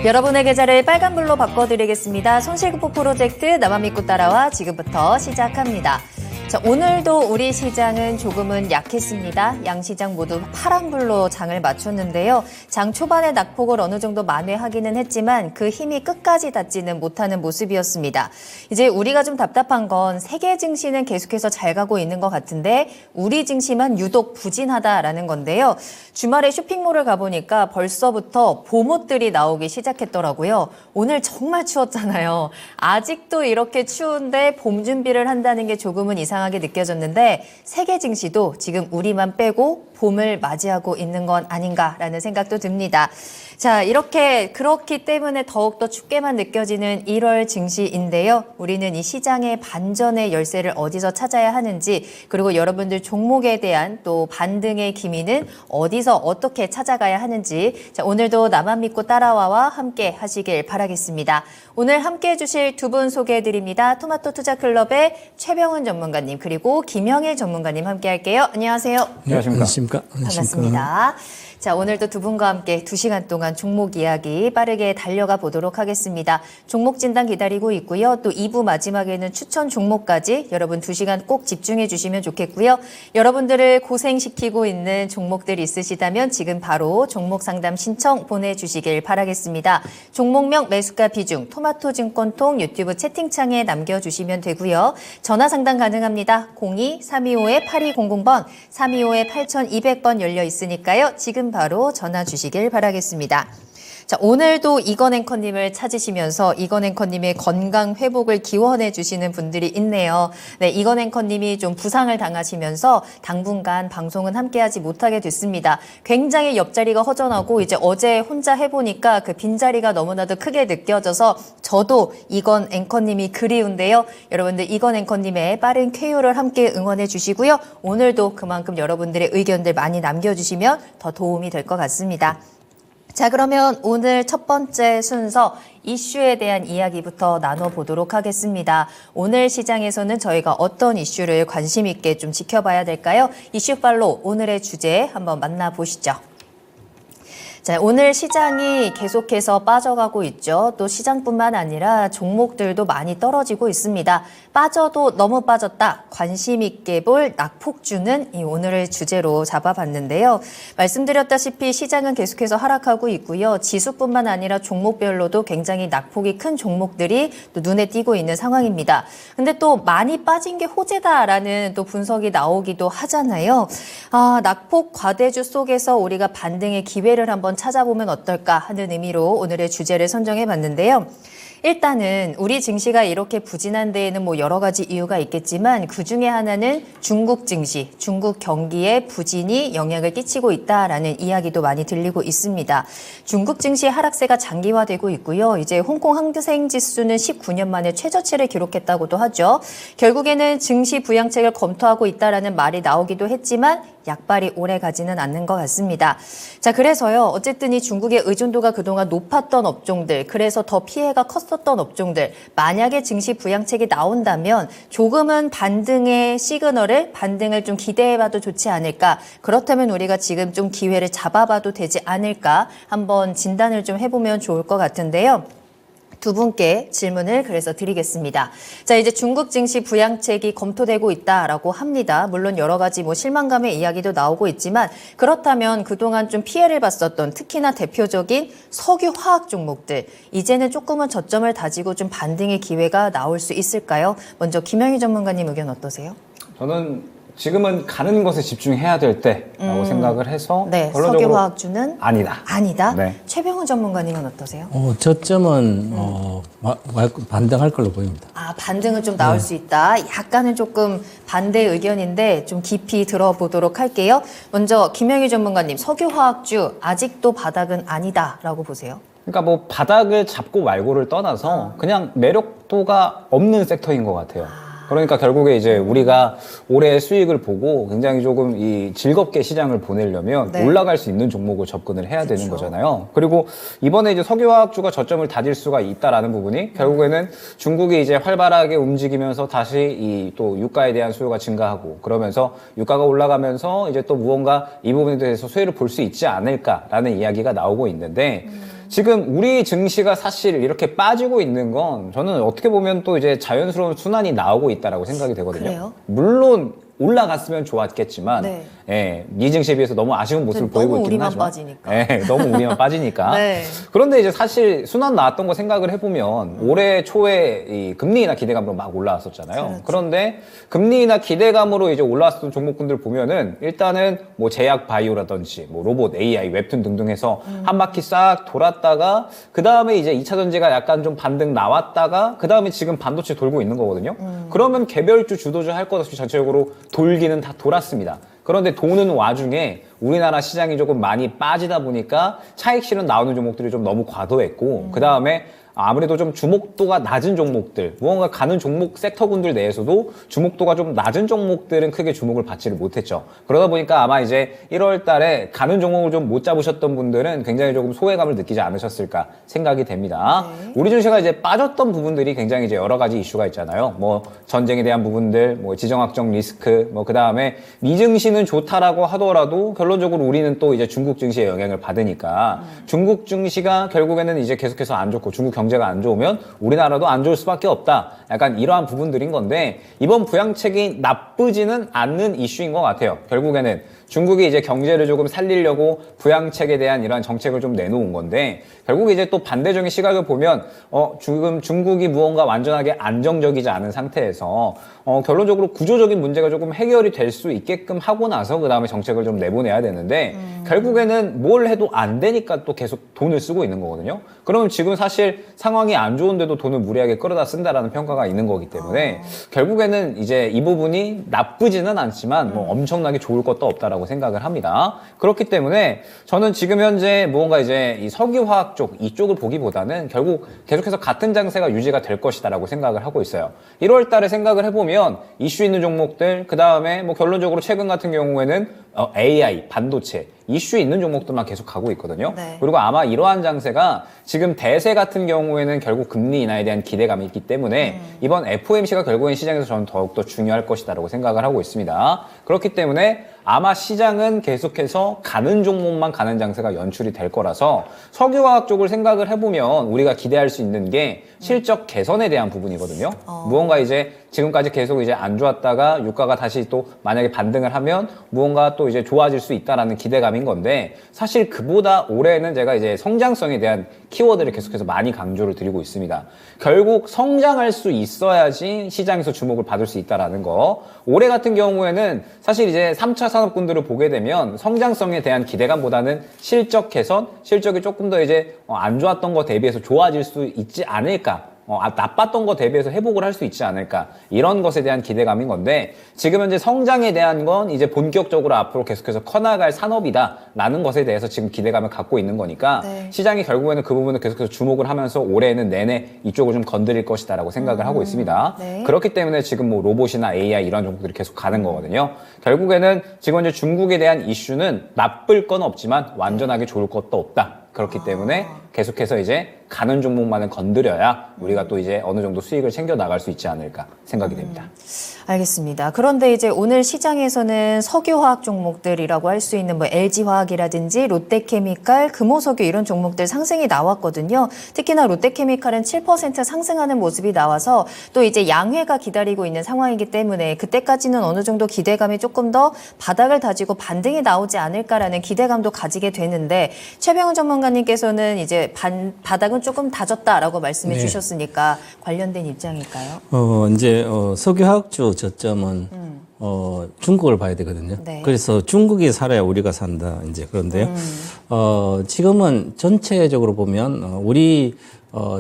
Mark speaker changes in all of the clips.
Speaker 1: 여러분의 계좌를 빨간불로 바꿔드리겠습니다. 손실급보 프로젝트 나만 믿고 따라와 지금부터 시작합니다. 자, 오늘도 우리 시장은 조금은 약했습니다. 양시장 모두 파란불로 장을 마쳤는데요. 장 초반에 낙폭을 어느 정도 만회하기는 했지만 그 힘이 끝까지 닿지는 못하는 모습이었습니다. 이제 우리가 좀 답답한 건 세계 증시는 계속해서 잘 가고 있는 것 같은데 우리 증시만 유독 부진하다라는 건데요. 주말에 쇼핑몰을 가보니까 벌써부터 봄옷들이 나오기 시작했더라고요. 오늘 정말 추웠잖아요. 아직도 이렇게 추운데 봄 준비를 한다는 게 조금은 이상하게 느껴졌는데 세계 증시도 지금 우리만 빼고 봄을 맞이하고 있는 건 아닌가라는 생각도 듭니다. 자, 그렇기 때문에 더욱더 춥게만 느껴지는 1월 증시인데요. 우리는 이 시장의 반전의 열쇠를 어디서 찾아야 하는지, 그리고 여러분들 종목에 대한 또 반등의 기미는 어디서 어떻게 찾아가야 하는지, 자, 오늘도 나만 믿고 따라와와 함께 하시길 바라겠습니다. 오늘 함께 해주실 두 분 소개해드립니다. 토마토 투자클럽의 최병훈 전문가님, 그리고 김영일 전문가님 함께 할게요. 안녕하세요.
Speaker 2: 안녕하십니까.
Speaker 1: 반갑습니다. 자, 오늘도 두 분과 함께 2시간 동안 종목 이야기 빠르게 달려가 보도록 하겠습니다. 종목 진단 기다리고 있고요. 또 2부 마지막에는 추천 종목까지 여러분 2시간 꼭 집중해 주시면 좋겠고요. 여러분들을 고생시키고 있는 종목들 있으시다면 지금 바로 종목 상담 신청 보내주시길 바라겠습니다. 종목명, 매수가 비중, 토마토증권통 유튜브 채팅창에 남겨주시면 되고요. 전화 상담 가능합니다. 02-325-8200번, 325-8200번 열려 있으니까요. 지금 바로 전화 주시길 바라겠습니다. 자, 오늘도 이건 앵커님을 찾으시면서 이건 앵커님의 건강 회복을 기원해 주시는 분들이 있네요. 네, 이건 앵커님이 좀 부상을 당하시면서 당분간 방송은 함께하지 못하게 됐습니다. 굉장히 옆자리가 허전하고 이제 어제 혼자 해보니까 그 빈자리가 너무나도 크게 느껴져서 저도 이건 앵커님이 그리운데요. 여러분들 이건 앵커님의 빠른 쾌유를 함께 응원해 주시고요. 오늘도 그만큼 여러분들의 의견들 많이 남겨주시면 더 도움이 될 것 같습니다. 자, 그러면 오늘 첫 번째 순서 이슈에 대한 이야기부터 나눠보도록 하겠습니다. 오늘 시장에서는 저희가 어떤 이슈를 관심 있게 좀 지켜봐야 될까요? 이슈 팔로우 오늘의 주제 한번 만나보시죠. 자, 오늘 시장이 계속해서 빠져가고 있죠. 또 시장뿐만 아니라 종목들도 많이 떨어지고 있습니다. 빠져도 너무 빠졌다. 관심 있게 볼 낙폭주는 이 오늘의 주제로 잡아봤는데요. 말씀드렸다시피 시장은 계속해서 하락하고 있고요. 지수뿐만 아니라 종목별로도 굉장히 낙폭이 큰 종목들이 또 눈에 띄고 있는 상황입니다. 근데 또 많이 빠진 게 호재다라는 또 분석이 나오기도 하잖아요. 낙폭 과대주 속에서 우리가 반등의 기회를 한번 찾아보면 어떨까 하는 의미로 오늘의 주제를 선정해 봤는데요. 일단은 우리 증시가 이렇게 부진한 데에는 뭐 여러 가지 이유가 있겠지만 그중에 하나는 중국 증시, 중국 경기에 부진이 영향을 끼치고 있다라는 이야기도 많이 들리고 있습니다. 중국 증시 하락세가 장기화되고 있고요. 이제 홍콩 항생 지수는 19년 만에 최저치를 기록했다고도 하죠. 결국에는 증시 부양책을 검토하고 있다라는 말이 나오기도 했지만 약발이 오래 가지는 않는 것 같습니다. 자, 그래서요. 어쨌든 이 중국의 의존도가 그동안 높았던 업종들, 그래서 더 피해가 컸었던 업종들, 만약에 증시 부양책이 나온다면 조금은 반등의 반등을 좀 기대해봐도 좋지 않을까. 그렇다면 우리가 지금 좀 기회를 잡아봐도 되지 않을까. 한번 진단을 좀 해보면 좋을 것 같은데요. 두 분께 질문을 그래서 드리겠습니다. 자, 이제 중국 증시 부양책이 검토되고 있다라고 합니다. 물론 여러 가지 실망감의 이야기도 나오고 있지만 그렇다면 그동안 좀 피해를 봤었던 특히나 대표적인 석유 화학 종목들 이제는 조금은 저점을 다지고 좀 반등의 기회가 나올 수 있을까요? 먼저 김영희 전문가님 의견 어떠세요?
Speaker 3: 저는 지금은 가는 것에 집중해야 될 때라고 생각을 해서
Speaker 1: 네,
Speaker 3: 결론적으로
Speaker 1: 석유화학주는
Speaker 3: 아니다.
Speaker 1: 네. 최병훈 전문가님은 어떠세요?
Speaker 2: 저점은 반등할 걸로 보입니다.
Speaker 1: 반등은 좀 나올 수 있다. 약간은 조금 반대 의견인데 좀 깊이 들어보도록 할게요. 먼저 김영희 전문가님, 석유화학주 아직도 바닥은 아니다라고 보세요.
Speaker 3: 그러니까 바닥을 잡고 말고를 떠나서 그냥 매력도가 없는 섹터인 것 같아요. 그러니까 결국에 이제 우리가 올해 수익을 보고 굉장히 조금 즐겁게 시장을 보내려면
Speaker 1: 네.
Speaker 3: 올라갈 수 있는 종목을 접근을 해야 되는 거잖아요. 그리고 이번에 이제 석유화학주가 저점을 다질 수가 있다라는 부분이 결국에는 중국이 이제 활발하게 움직이면서 다시 또 유가에 대한 수요가 증가하고 그러면서 유가가 올라가면서 이제 또 무언가 이 부분에 대해서 수혜를 볼 수 있지 않을까라는 이야기가 나오고 있는데 지금 우리 증시가 사실 이렇게 빠지고 있는 건 저는 어떻게 보면 또 이제 자연스러운 순환이 나오고 있다라고 생각이 되거든요.
Speaker 1: 그래요?
Speaker 3: 물론 올라갔으면 좋았겠지만
Speaker 1: 네.
Speaker 3: 예, 미증시에 비해서 너무 아쉬운 모습을
Speaker 1: 너무
Speaker 3: 보이고 있기는
Speaker 1: 우리만
Speaker 3: 하지만
Speaker 1: 빠지니까.
Speaker 3: 예, 너무 우리만 빠지니까.
Speaker 1: 네.
Speaker 3: 그런데 이제 사실 순환 나왔던 거 생각을 해보면 올해 초에 이 금리 인하 기대감으로 막 올라왔었잖아요.
Speaker 1: 그렇죠.
Speaker 3: 그런데 금리 인하 기대감으로 이제 올라왔던 종목군들 보면은 일단은 뭐 제약 바이오라든지 뭐 로봇, AI, 웹툰 등등 해서 한 바퀴 싹 돌았다가 그 다음에 이제 2차 전지가 약간 좀 반등 나왔다가 그 다음에 지금 반도체 돌고 있는 거거든요. 그러면 개별주 주도주 할 것 없이 전체적으로 돌기는 다 돌았습니다. 그런데 도는 와중에 우리나라 시장이 조금 많이 빠지다 보니까 차익 실현 나오는 종목들이 좀 너무 과도했고 그 다음에 아무래도 좀 주목도가 낮은 종목들, 무언가 가는 종목 섹터군들 내에서도 주목도가 좀 낮은 종목들은 크게 주목을 받지를 못했죠. 그러다 보니까 아마 이제 1월 달에 가는 종목을 좀 못 잡으셨던 분들은 굉장히 조금 소외감을 느끼지 않으셨을까 생각이 됩니다.
Speaker 1: 네.
Speaker 3: 우리 증시가 이제 빠졌던 부분들이 굉장히 이제 여러 가지 이슈가 있잖아요. 뭐 전쟁에 대한 부분들, 뭐 지정학적 리스크, 뭐 그 다음에 미증시는 좋다라고 하더라도 결론적으로 우리는 또 이제 중국 증시의 영향을 받으니까 중국 증시가 결국에는 이제 계속해서 안 좋고 중국 경제가 안 좋으면 우리나라도 안 좋을 수밖에 없다. 약간 이러한 부분들인 건데 이번 부양책이 나쁘지는 않는 이슈인 것 같아요. 결국에는 중국이 이제 경제를 조금 살리려고 부양책에 대한 이러한 정책을 좀 내놓은 건데 결국 이제 또 반대적인 시각을 보면 지금 중국이 무언가 완전하게 안정적이지 않은 상태에서 결론적으로 구조적인 문제가 조금 해결이 될 수 있게끔 하고 나서 그 다음에 정책을 좀 내보내야 되는데 결국에는 뭘 해도 안 되니까 또 계속 돈을 쓰고 있는 거거든요. 그러면 지금 사실 상황이 안 좋은데도 돈을 무리하게 끌어다 쓴다라는 평가가 있는 거기 때문에 결국에는 이제 이 부분이 나쁘지는 않지만 뭐 엄청나게 좋을 것도 없다라고 생각을 합니다. 그렇기 때문에 저는 지금 현재 무언가 이제 이 석유화학 쪽 이쪽을 보기보다는 결국 계속해서 같은 장세가 유지가 될 것이다라고 생각을 하고 있어요. 1월 달에 생각을 해보면 이슈 있는 종목들 그 다음에 뭐 결론적으로 최근 같은 경우에는 AI, 반도체 이슈 있는 종목들만 계속 가고 있거든요.
Speaker 1: 네.
Speaker 3: 그리고 아마 이러한 장세가 지금 대세 같은 경우에는 결국 금리 인하에 대한 기대감이 있기 때문에 이번 FOMC가 결국엔 시장에서 저는 더욱더 중요할 것이다라고 생각을 하고 있습니다. 그렇기 때문에 아마 시장은 계속해서 가는 종목만 가는 장세가 연출이 될 거라서 석유화학 쪽을 생각을 해보면 우리가 기대할 수 있는 게 실적 개선에 대한 부분이거든요. 무언가 이제 지금까지 계속 이제 안 좋았다가 유가가 다시 또 만약에 반등을 하면 무언가 또 이제 좋아질 수 있다라는 기대감인 건데 사실 그보다 올해는 제가 이제 성장성에 대한 키워드를 계속해서 많이 강조를 드리고 있습니다. 결국 성장할 수 있어야지 시장에서 주목을 받을 수 있다라는 거. 올해 같은 경우에는 사실 이제 3차 산업군들을 보게 되면 성장성에 대한 기대감보다는 실적 개선, 실적이 조금 더 이제 안 좋았던 거 대비해서 좋아질 수 있지 않을까. 나빴던 거 대비해서 회복을 할 수 있지 않을까 이런 것에 대한 기대감인 건데 지금 현재 성장에 대한 건 이제 본격적으로 앞으로 계속해서 커나갈 산업이다라는 것에 대해서 지금 기대감을 갖고 있는 거니까
Speaker 1: 네.
Speaker 3: 시장이 결국에는 그 부분을 계속해서 주목을 하면서 올해는 내내 이쪽을 좀 건드릴 것이다라고 생각을 하고 있습니다.
Speaker 1: 네.
Speaker 3: 그렇기 때문에 지금 뭐 로봇이나 AI 이런 종목들이 계속 가는 거거든요. 결국에는 지금 이제 중국에 대한 이슈는 나쁠 건 없지만 완전하게 좋을 것도 없다. 그렇기 때문에 계속해서 이제 가는 종목만을 건드려야 우리가 또 이제 어느 정도 수익을 챙겨 나갈 수 있지 않을까 생각이 됩니다.
Speaker 1: 알겠습니다. 그런데 이제 오늘 시장에서는 석유화학 종목들이라고 할 수 있는 뭐 LG화학이라든지 롯데케미칼, 금호석유 이런 종목들 상승이 나왔거든요. 특히나 롯데케미칼은 7% 상승하는 모습이 나와서 또 이제 양회가 기다리고 있는 상황이기 때문에 그때까지는 어느 정도 기대감이 조금 더 바닥을 다지고 반등이 나오지 않을까라는 기대감도 가지게 되는데 최병훈 전문가님께서는 이제 바닥은 조금 다졌다라고 말씀해
Speaker 2: 네.
Speaker 1: 주셨으니까 관련된 입장일까요?
Speaker 2: 이제 석유화학주 저점은 중국을 봐야 되거든요.
Speaker 1: 네.
Speaker 2: 그래서 중국이 살아야 우리가 산다. 이제 그런데요. 지금은 전체적으로 보면 우리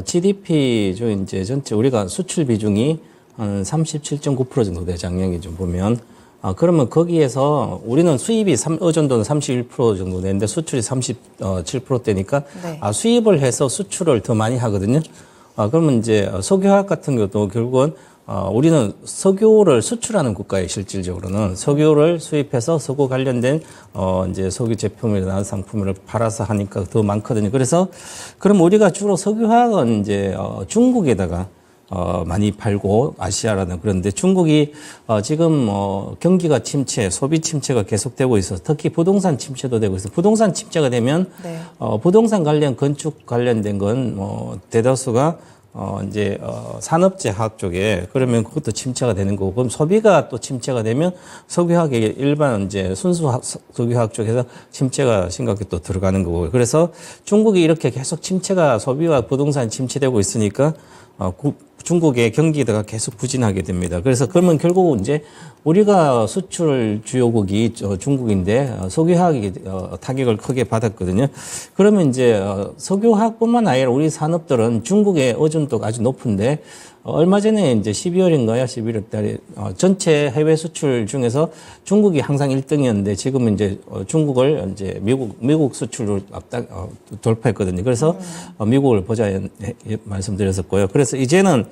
Speaker 2: GDP 죠 이제 전체 우리가 수출 비중이 한 37.9% 정도 돼 작년에 좀 보면. 그러면 거기에서 우리는 수입이 의존도는 31% 정도 되는데 수출이 37%대니까
Speaker 1: 네.
Speaker 2: 수입을 해서 수출을 더 많이 하거든요. 그러면 이제 석유화학 같은 경우도 결국은 우리는 석유를 수출하는 국가에 실질적으로는 석유를 수입해서 석유 관련된 이제 석유 제품이나 상품을 팔아서 하니까 더 많거든요. 그래서 그럼 우리가 주로 석유화학은 이제 중국에다가 많이 팔고 아시아라는 그런데 중국이 지금 경기가 침체, 소비 침체가 계속되고 있어서 특히 부동산 침체도 되고 있어서 부동산 침체가 되면
Speaker 1: 네.
Speaker 2: 부동산 관련 건축 관련된 건 대다수가 이제 산업재학 쪽에 그러면 그것도 침체가 되는 거고 그럼 소비가 또 침체가 되면 석유화학의 일반 이제 순수 석유화학 쪽에서 침체가 심각하게 또 들어가는 거고 그래서 중국이 이렇게 계속 침체가 소비와 부동산 침체되고 있으니까 중국의 경기가 계속 부진하게 됩니다. 그래서 그러면 결국 이제 우리가 수출 주요국이 중국인데 석유화학이 타격을 크게 받았거든요. 그러면 이제 석유화학뿐만 아니라 우리 산업들은 중국의 의존도가 아주 높은데 얼마 전에 이제 12월인가요? 11월 달에 전체 해외 수출 중에서 중국이 항상 1등이었는데 지금은 이제 중국을 이제 미국 수출로 돌파했거든요. 그래서 미국을 보자 말씀드렸었고요. 그래서 이제는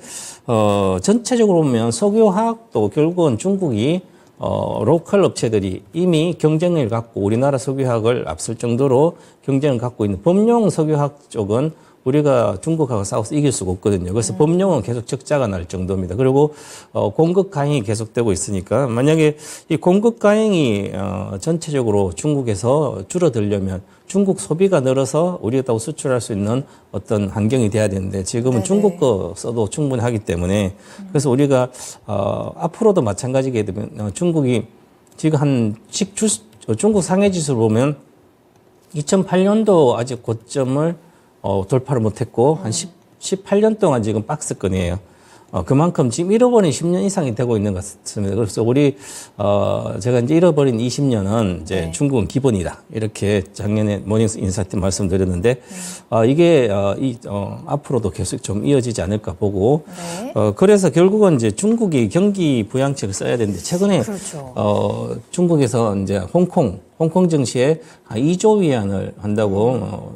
Speaker 2: 전체적으로 보면 석유화학도 결국은 중국이 로컬 업체들이 이미 경쟁을 갖고 우리나라 석유화학을 앞설 정도로 경쟁을 갖고 있는 범용 석유화학 쪽은 우리가 중국하고 싸워서 이길 수가 없거든요. 그래서 범용은 계속 적자가 날 정도입니다. 그리고 공급 가행이 계속되고 있으니까 만약에 이 공급 가행이 전체적으로 중국에서 줄어들려면 중국 소비가 늘어서 우리가 또 수출할 수 있는 어떤 환경이 돼야 되는데 지금은
Speaker 1: 네네.
Speaker 2: 중국 거 써도 충분하기 때문에 그래서 우리가 앞으로도 마찬가지게 되면 중국이 지금 중국 상해지수를 보면 2008년도 아직 고점을 돌파를 못했고 한 18년 동안 지금 박스권이에요. 그만큼 지금 잃어버린 10년 이상이 되고 있는 것 같습니다. 그래서 우리 제가 이제 잃어버린 20년은 이제
Speaker 1: 네.
Speaker 2: 중국은 기본이다 이렇게 작년에 모닝 인사 때 말씀드렸는데 이게 앞으로도 계속 좀 이어지지 않을까 보고
Speaker 1: 네.
Speaker 2: 그래서 결국은 이제 중국이 경기 부양책을 써야 되는데 최근에
Speaker 1: 그렇죠.
Speaker 2: 중국에서 이제 홍콩 증시에 2조 위안을 한다고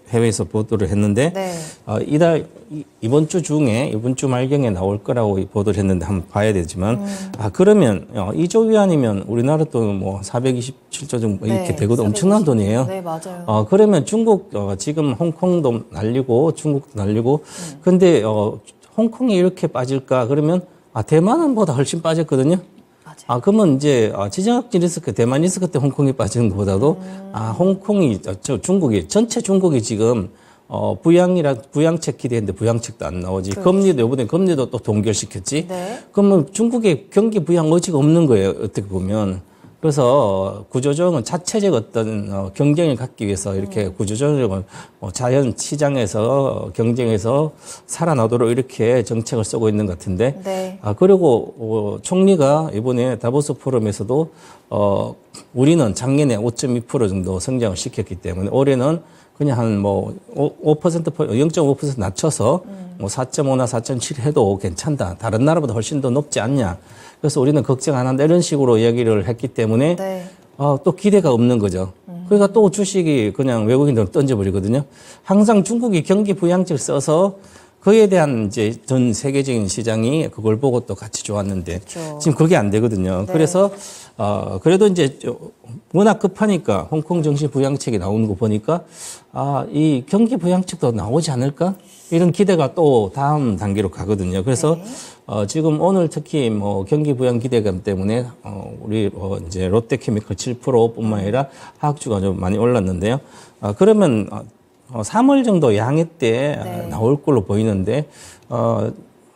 Speaker 2: 해외에서 보도를 했는데
Speaker 1: 네.
Speaker 2: 이번 주 말경에 나올 거라고 보도를 했는데 한번 봐야 되지만 그러면 2조 위안이면 우리나라도 뭐 427조 정도 이렇게
Speaker 1: 네,
Speaker 2: 되거든 엄청난 돈이에요.
Speaker 1: 네, 맞아요.
Speaker 2: 그러면 중국 지금 홍콩도 날리고 중국도 날리고 근데 홍콩이 이렇게 빠질까 그러면 대만은보다 훨씬 빠졌거든요. 그러면 이제 지정학적 리스크, 대만 리스크 때 홍콩이 빠지는 것보다도 전체 중국이 지금 부양책 기대했는데 부양책도 안 나오지.
Speaker 1: 그렇지.
Speaker 2: 이번에 금리도 또 동결시켰지.
Speaker 1: 네.
Speaker 2: 그러면 중국의 경기 부양 의지가 없는 거예요. 어떻게 보면. 그래서 구조조정은 자체적 어떤 경쟁을 갖기 위해서 이렇게 구조조정을 자연 시장에서 경쟁에서 살아나도록 이렇게 정책을 쓰고 있는 것 같은데
Speaker 1: 네.
Speaker 2: 그리고 총리가 이번에 다보스 포럼에서도 우리는 작년에 5.2% 정도 성장을 시켰기 때문에 올해는 그냥 한 0.5% 낮춰서 4.5나 4.7 해도 괜찮다. 다른 나라보다 훨씬 더 높지 않냐. 그래서 우리는 걱정 안 한다. 이런 식으로 이야기를 했기 때문에
Speaker 1: 네.
Speaker 2: 또 기대가 없는 거죠. 그러니까 또 주식이 그냥 외국인들은 던져버리거든요. 항상 중국이 경기 부양책을 써서 그에 대한 이제 전 세계적인 시장이 그걸 보고 또 같이 좋았는데
Speaker 1: 그렇죠.
Speaker 2: 지금 그게 안 되거든요.
Speaker 1: 네.
Speaker 2: 그래서 그래도 이제 워낙 급하니까 홍콩 정시 부양책이 나오는 거 보니까 이 경기 부양책도 나오지 않을까? 이런 기대가 또 다음 단계로 가거든요. 그래서 지금 오늘 특히 경기 부양 기대감 때문에 우리 이제 롯데케미컬 7%뿐만 아니라 화학주가 좀 많이 올랐는데요. 그러면 3월 정도 양해 때
Speaker 1: 네.
Speaker 2: 나올 걸로 보이는데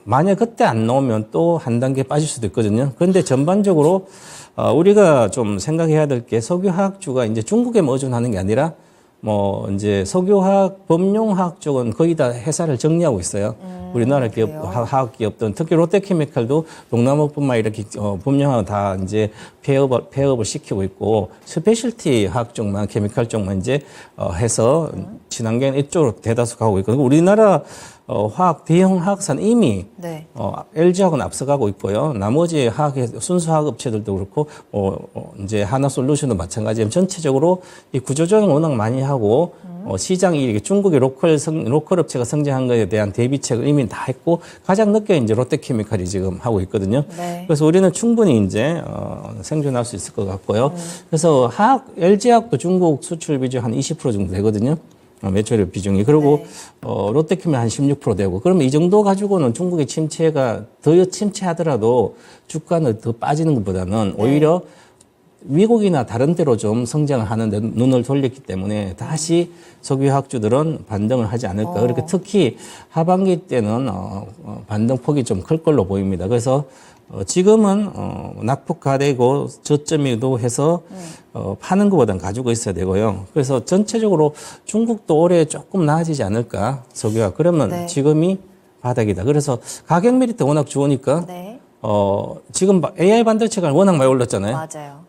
Speaker 2: 만약 그때 안 나오면 또 한 단계 빠질 수도 있거든요. 그런데 전반적으로 우리가 좀 생각해야 될 게 석유화학주가 이제 중국에 의존하는 게 아니라 이제 석유화학, 범용화학 쪽은 거의 다 회사를 정리하고 있어요. 우리나라 기업,
Speaker 1: 그래요?
Speaker 2: 화학 기업들은 특히 롯데케미칼도 동남아뿐만 이렇게 범용화학 다 이제 폐업을 시키고 있고 스페셜티 화학 쪽만, 케미칼 쪽만 이제 해서 친환경 이쪽으로 대다수 가고 있거든요. 우리나라 대형 화학산 이미
Speaker 1: 네.
Speaker 2: LG하고는 앞서가고 있고요. 나머지 순수화학 업체들도 그렇고 이제 하나솔루션도 마찬가지예요. 전체적으로 이 구조조정 워낙 많이 하고 시장이 이렇게 중국의 로컬 업체가 성장한 것에 대한 대비책을 이미 다 했고 가장 늦게 이제 롯데케미칼이 지금 하고 있거든요.
Speaker 1: 네.
Speaker 2: 그래서 우리는 충분히 이제 생존할 수 있을 것 같고요. 그래서 LG화학도 중국 수출 비중 한 20% 정도 되거든요. 매출의 비중이. 그리고
Speaker 1: 네.
Speaker 2: 롯데키면 한 16% 되고 그러면 이 정도 가지고는 중국의 침체가 더 침체하더라도 주가는 더 빠지는 것보다는 오히려 미국이나 다른 데로 좀 성장을 하는데 눈을 돌렸기 때문에 다시 석유화학주들은 반등을 하지 않을까. 그렇게 특히 하반기 때는 반등폭이 좀 클 걸로 보입니다. 그래서 지금은 낙폭화되고 저점이도 해서 파는 것보다는 가지고 있어야 되고요. 그래서 전체적으로 중국도 올해 조금 나아지지 않을까 석유화. 그러면
Speaker 1: 네.
Speaker 2: 지금이 바닥이다. 그래서 가격 메리트 워낙 좋으니까
Speaker 1: 네.
Speaker 2: 지금 AI 반도체가 워낙 많이 올랐잖아요.
Speaker 1: 맞아요.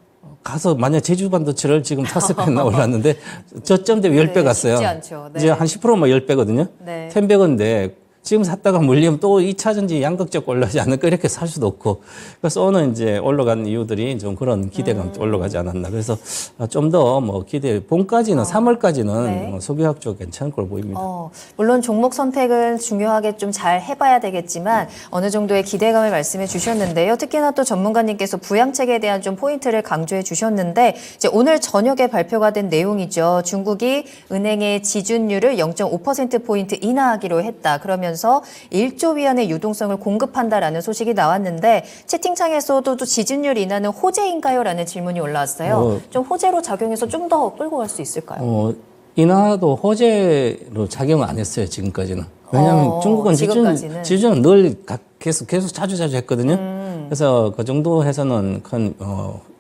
Speaker 2: 가서 만약 제주 반도체를 지금 5배나 올랐는데 저점 대비 10배
Speaker 1: 네,
Speaker 2: 갔어요.
Speaker 1: 쉽지 않죠. 네.
Speaker 2: 이제 한 10%뭐 10배거든요.
Speaker 1: 네.
Speaker 2: 10배건데 지금 샀다가 물리면 또 2차 전지 양극적 올라가지 않을까 이렇게 살 수도 없고. 그래서 오늘 이제 올라간 이유들이 좀 그런 기대감 올라가지 않았나. 그래서 좀 더 뭐 기대, 봄까지는 3월까지는
Speaker 1: 네.
Speaker 2: 석유화학 쪽 괜찮을 걸로 보입니다.
Speaker 1: 물론 종목 선택은 중요하게 좀 잘 해봐야 되겠지만 어느 정도의 기대감을 말씀해 주셨는데요. 특히나 또 전문가님께서 부양책에 대한 좀 포인트를 강조해 주셨는데 이제 오늘 저녁에 발표가 된 내용이죠. 중국이 은행의 지준율을 0.5%포인트 인하하기로 했다. 그러면서 1조 위안의 유동성을 공급한다라는 소식이 나왔는데 채팅창에서도 또 지준율 인하는 호재인가요? 라는 질문이 올라왔어요. 좀 호재로 작용해서 좀 더 끌고 갈 수 있을까요?
Speaker 2: 인하도 호재로 작용을 안 했어요, 지금까지는. 왜냐하면 중국은
Speaker 1: 지금까지는.
Speaker 2: 지준은 늘 계속 자주 했거든요. 그래서 그 정도 해서는 큰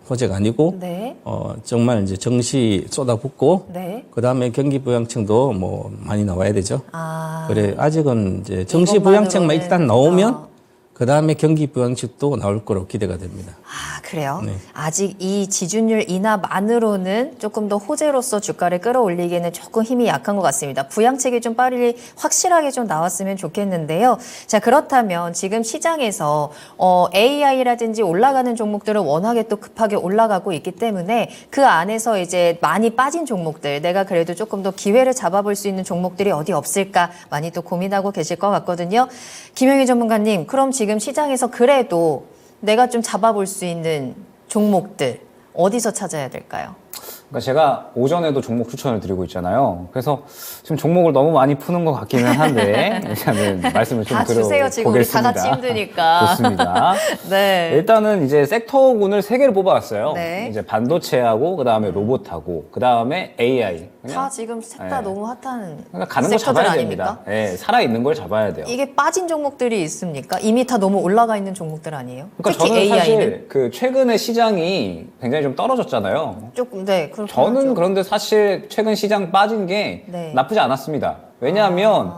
Speaker 2: 호재가 아니고
Speaker 1: 네.
Speaker 2: 정말 이제 정시 쏟아붓고
Speaker 1: 네.
Speaker 2: 그다음에 경기 부양책도 뭐 많이 나와야 되죠.
Speaker 1: 아,
Speaker 2: 그래 아직은 이제 정시 부양책만
Speaker 1: 이것만으로는-
Speaker 2: 일단 나오면 그다음에 경기 부양책도 나올 거로 기대가 됩니다.
Speaker 1: 아, 그래요?
Speaker 2: 네.
Speaker 1: 아직 이 지준율 인하만으로는 조금 더 호재로서 주가를 끌어올리기에는 조금 힘이 약한 것 같습니다. 부양책이 좀 빨리 확실하게 좀 나왔으면 좋겠는데요. 자, 그렇다면 지금 시장에서 AI라든지 올라가는 종목들은 워낙에 또 급하게 올라가고 있기 때문에 그 안에서 이제 많이 빠진 종목들, 내가 그래도 조금 더 기회를 잡아볼 수 있는 종목들이 어디 없을까 많이 또 고민하고 계실 것 같거든요. 김영희 전문가님, 그럼 지금 시장에서 그래도 내가 좀 잡아볼 수 있는 종목들 어디서 찾아야 될까요?
Speaker 3: 그러니까 제가 오전에도 종목 추천을 드리고 있잖아요. 그래서 지금 종목을 너무 많이 푸는 것 같기는 한데 일단은 말씀을 좀
Speaker 1: 다 주세요. 지금 우리 다
Speaker 3: 드려보겠습니다.
Speaker 1: 같이 힘드니까.
Speaker 3: 좋습니다.
Speaker 1: 네.
Speaker 3: 일단은 이제 섹터군을 3개를 뽑아왔어요.
Speaker 1: 네.
Speaker 3: 이제 반도체하고 그다음에 로봇하고 그다음에 AI.
Speaker 1: 다 지금 셋 다
Speaker 3: 네.
Speaker 1: 너무 핫한
Speaker 3: 그러니까 가는 거
Speaker 1: 섹터들
Speaker 3: 잡아야
Speaker 1: 아닙니까?
Speaker 3: 됩니다. 네, 살아 있는 걸 잡아야 돼요.
Speaker 1: 이게 빠진 종목들이 있습니까? 이미 다 너무 올라가 있는 종목들 아니에요?
Speaker 3: 그러니까
Speaker 1: 특히
Speaker 3: 저는
Speaker 1: AI는
Speaker 3: 사실 그 최근에 시장이 굉장히 좀 떨어졌잖아요.
Speaker 1: 조금 그렇긴
Speaker 3: 저는
Speaker 1: 하죠.
Speaker 3: 그런데 사실 최근 시장 빠진 게
Speaker 1: 네.
Speaker 3: 나쁘지 않았습니다. 왜냐하면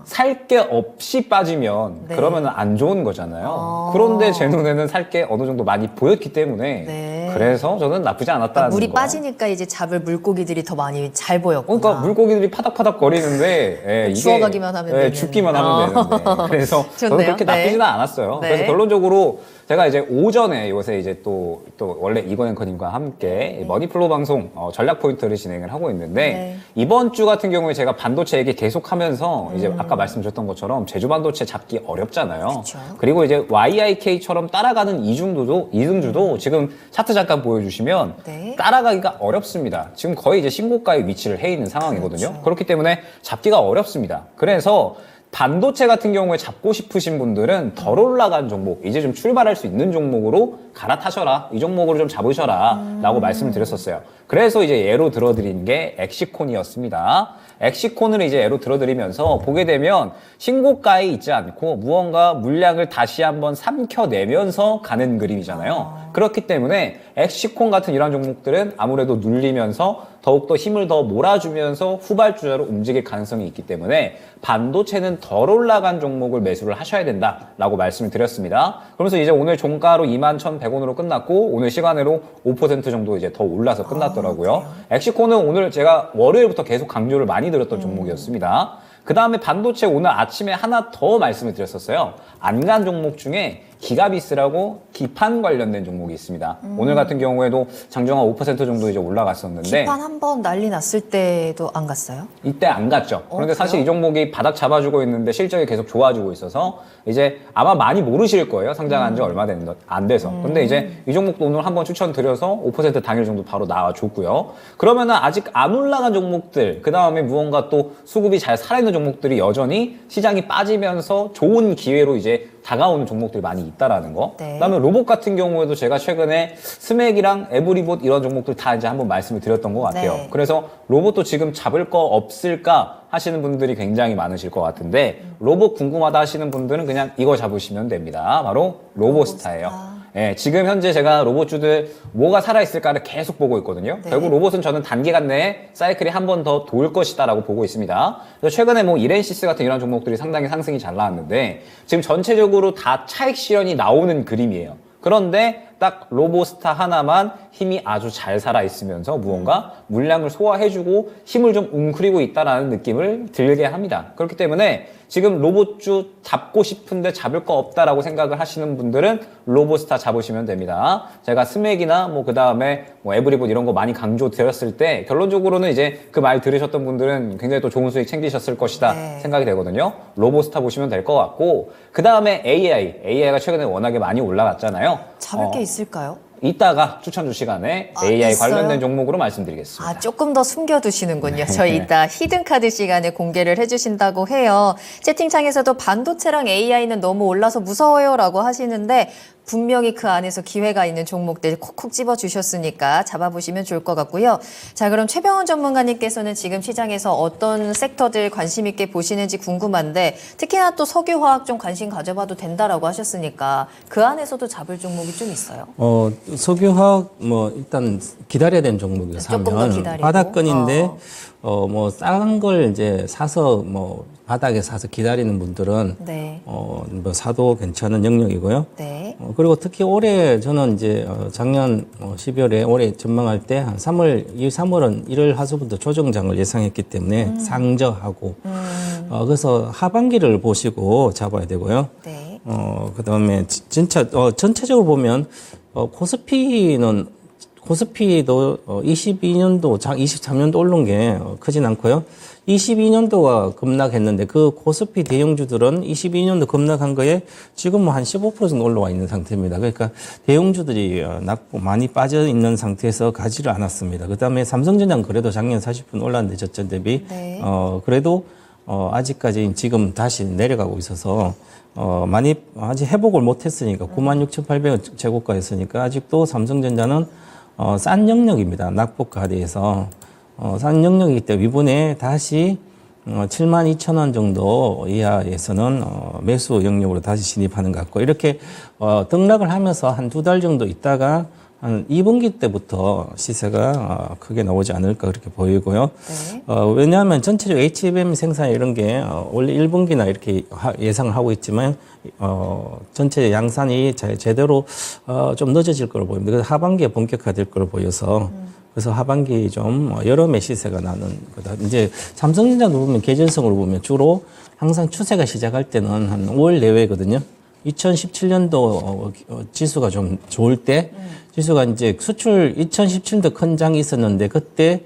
Speaker 3: 살 게 없이 빠지면
Speaker 1: 네.
Speaker 3: 그러면 안 좋은 거잖아요. 그런데 제 눈에는 살 게 어느 정도 많이 보였기 때문에
Speaker 1: 네.
Speaker 3: 그래서 저는 나쁘지 않았다는
Speaker 1: 그러니까 물이
Speaker 3: 거.
Speaker 1: 빠지니까 이제 잡을 물고기들이 더 많이 잘 보였구나.
Speaker 3: 그러니까 물고기들이 파닥파닥 거리는데 이게
Speaker 1: 주워가기만 하면 되는.
Speaker 3: 죽기만 하면 되는데 그래서 저는
Speaker 1: 좋네요.
Speaker 3: 그렇게
Speaker 1: 네.
Speaker 3: 나쁘지는 않았어요.
Speaker 1: 네.
Speaker 3: 그래서 결론적으로 제가 이제 오전에 요새 이제 또 원래 이건 앵커님과 함께 머니플로우 방송 전략 포인트를 진행을 하고 있는데
Speaker 1: 네.
Speaker 3: 이번 주 같은 경우에 제가 반도체 얘기 계속하면서 이제 아까 말씀드렸던 것처럼 제주 반도체 잡기 어렵잖아요.
Speaker 1: 그쵸.
Speaker 3: 그리고 이제 YIK처럼 따라가는 이중주도 지금 차트 잠깐 보여주시면
Speaker 1: 네.
Speaker 3: 따라가기가 어렵습니다. 지금 거의 이제 신고가에 위치를 해 있는 상황이거든요.
Speaker 1: 그렇죠.
Speaker 3: 그렇기 때문에 잡기가 어렵습니다. 그래서 반도체 같은 경우에 잡고 싶으신 분들은 덜 올라간 종목, 이제 좀 출발할 수 있는 종목으로 갈아타셔라. 이 종목으로 좀 잡으셔라. 라고 말씀을 드렸었어요. 그래서 이제 예로 들어드린 게 엑시콘이었습니다. 엑시콘을 이제 예로 들어드리면서 보게 되면 신고가에 있지 않고 무언가 물량을 다시 한번 삼켜내면서 가는 그림이잖아요. 그렇기 때문에 엑시콘 같은 이러한 종목들은 아무래도 눌리면서 더욱더 힘을 더 몰아주면서 후발주자로 움직일 가능성이 있기 때문에 반도체는 덜 올라간 종목을 매수를 하셔야 된다라고 말씀을 드렸습니다. 그러면서 이제 오늘 종가로 21,100원으로 끝났고 오늘 시간으로 5% 정도 이제 더 올라서 끝났더라고요. 엑시콘은 오늘 제가 월요일부터 계속 강조를 많이 드렸던 종목이었습니다. 그 다음에 반도체 오늘 아침에 하나 더 말씀을 드렸었어요. 안 간 종목 중에 기가비스라고 기판 관련된 종목이 있습니다. 오늘 같은 경우에도 장중한 5% 정도 이제 올라갔었는데
Speaker 1: 기판 한번 난리 났을 때도 안 갔어요?
Speaker 3: 이때 안 갔죠. 그런데 사실
Speaker 1: 그래요?
Speaker 3: 이 종목이 바닥 잡아주고 있는데 실적이 계속 좋아지고 있어서 이제 아마 많이 모르실 거예요. 상장한 지 얼마 안 돼서. 근데 이제 이 종목도 오늘 한번 추천드려서 5% 당일 정도 바로 나와줬고요. 그러면은 아직 안 올라간 종목들, 그 다음에 무언가 또 수급이 잘 살아있는 종목들이 여전히 시장이 빠지면서 좋은 기회로 이제 다가오는 종목들이 많이 있다라는 거.
Speaker 1: 네.
Speaker 3: 그다음에 로봇 같은 경우에도 제가 최근에 스맥이랑 에브리봇 이런 종목들 다 이제 한번 말씀을 드렸던 것 같아요.
Speaker 1: 네.
Speaker 3: 그래서 로봇도 지금 잡을 거 없을까 하시는 분들이 굉장히 많으실 것 같은데 로봇 궁금하다 하시는 분들은 그냥 이거 잡으시면 됩니다. 바로 로보스타예요. 예, 지금 현재 제가 로봇주들 뭐가 살아있을까를 계속 보고 있거든요.
Speaker 1: 네.
Speaker 3: 결국 로봇은 저는 단기간 내에 사이클이 한 번 더 돌 것이다라고 보고 있습니다. 그래서 최근에 뭐 이렌시스 같은 이런 종목들이 상당히 상승이 잘 나왔는데 지금 전체적으로 다 차익 실현이 나오는 그림이에요. 그런데 딱 로보스타 하나만 힘이 아주 잘 살아있으면서 무언가 물량을 소화해주고 힘을 좀 웅크리고 있다는 느낌을 들게 합니다. 그렇기 때문에 지금 로봇주 잡고 싶은데 잡을 거 없다라고 생각을 하시는 분들은 로보스타 잡으시면 됩니다. 제가 스맥이나 뭐 그 다음에 뭐 에브리봇 이런 거 많이 강조 드렸을 때 결론적으로는 이제 그 말 들으셨던 분들은 굉장히 또 좋은 수익 챙기셨을 것이다
Speaker 1: 네.
Speaker 3: 생각이 되거든요. 로보스타 보시면 될 것 같고 그 다음에 AI가 최근에 워낙에 많이 올라갔잖아요.
Speaker 1: 잡을 게 있을까요?
Speaker 3: 이따가 추천주 시간에 AI
Speaker 1: 있어요?
Speaker 3: 관련된 종목으로 말씀드리겠습니다.
Speaker 1: 아, 조금 더 숨겨두시는군요. 저희 이따 히든카드 시간에 공개를 해주신다고 해요. 채팅창에서도 반도체랑 AI는 너무 올라서 무서워요라고 하시는데 분명히 그 안에서 기회가 있는 종목들 콕콕 집어주셨으니까 잡아보시면 좋을 것 같고요. 자, 그럼 최병훈 전문가님께서는 지금 시장에서 어떤 섹터들 관심 있게 보시는지 궁금한데 특히나 또 석유화학 좀 관심 가져봐도 된다라고 하셨으니까 그 안에서도 잡을 종목이 좀 있어요.
Speaker 2: 석유화학 뭐 일단 기다려야 되는 종목이요.
Speaker 1: 조금 더
Speaker 2: 사면
Speaker 1: 기다리고.
Speaker 2: 바닥권인데 뭐 싼 걸 이제 사서 뭐 바닥에 사서 기다리는 분들은
Speaker 1: 네.
Speaker 2: 뭐 사도 괜찮은 영역이고요.
Speaker 1: 네.
Speaker 2: 그리고 특히 올해 저는 이제 작년 12월에 올해 전망할 때 한 3월은 1월 하수부터 조정장을 예상했기 때문에 상저하고 그래서 하반기를 보시고 잡아야 되고요.
Speaker 1: 네.
Speaker 2: 그다음에 진짜 전체적으로 보면 코스피도 22년도, 23년도 오른 게 크진 않고요. 22년도가 급락했는데 그 코스피 대형주들은 22년도 급락한 거에 지금 뭐 한 15% 정도 올라와 있는 상태입니다. 그러니까 대형주들이 많이 빠져 있는 상태에서 가지를 않았습니다. 그다음에 삼성전자는 그래도 작년 40% 올랐는데 저점 대비
Speaker 1: 네.
Speaker 2: 그래도 아직까지 지금 다시 내려가고 있어서 많이 아직 회복을 못했으니까 96,800원 제고가였으니까 아직도 삼성전자는 싼 영역입니다. 낙폭가대에서 싼 영역이기 때문에 이번에 다시 72,000원 정도 이하에서는 매수 영역으로 다시 진입하는 것 같고 이렇게 등락을 하면서 한 두 달 정도 있다가 한 2분기 때부터 시세가 크게 나오지 않을까 그렇게 보이고요.
Speaker 1: 네.
Speaker 2: 왜냐하면 전체적으로 HBM 생산 이런 게 원래 1분기나 이렇게 예상을 하고 있지만 전체 양산이 제대로 좀 늦어질 거로 보입니다. 그래서 하반기에 본격화될 거로 보여서 그래서 하반기 좀 여름에 시세가 나는 거다. 이제 삼성전자도 보면 계절성으로 보면 주로 항상 추세가 시작할 때는 한 5월 내외거든요. 2017년도 지수가 좀 좋을 때 지수가 이제 수출 2017도 큰 장이 있었는데 그때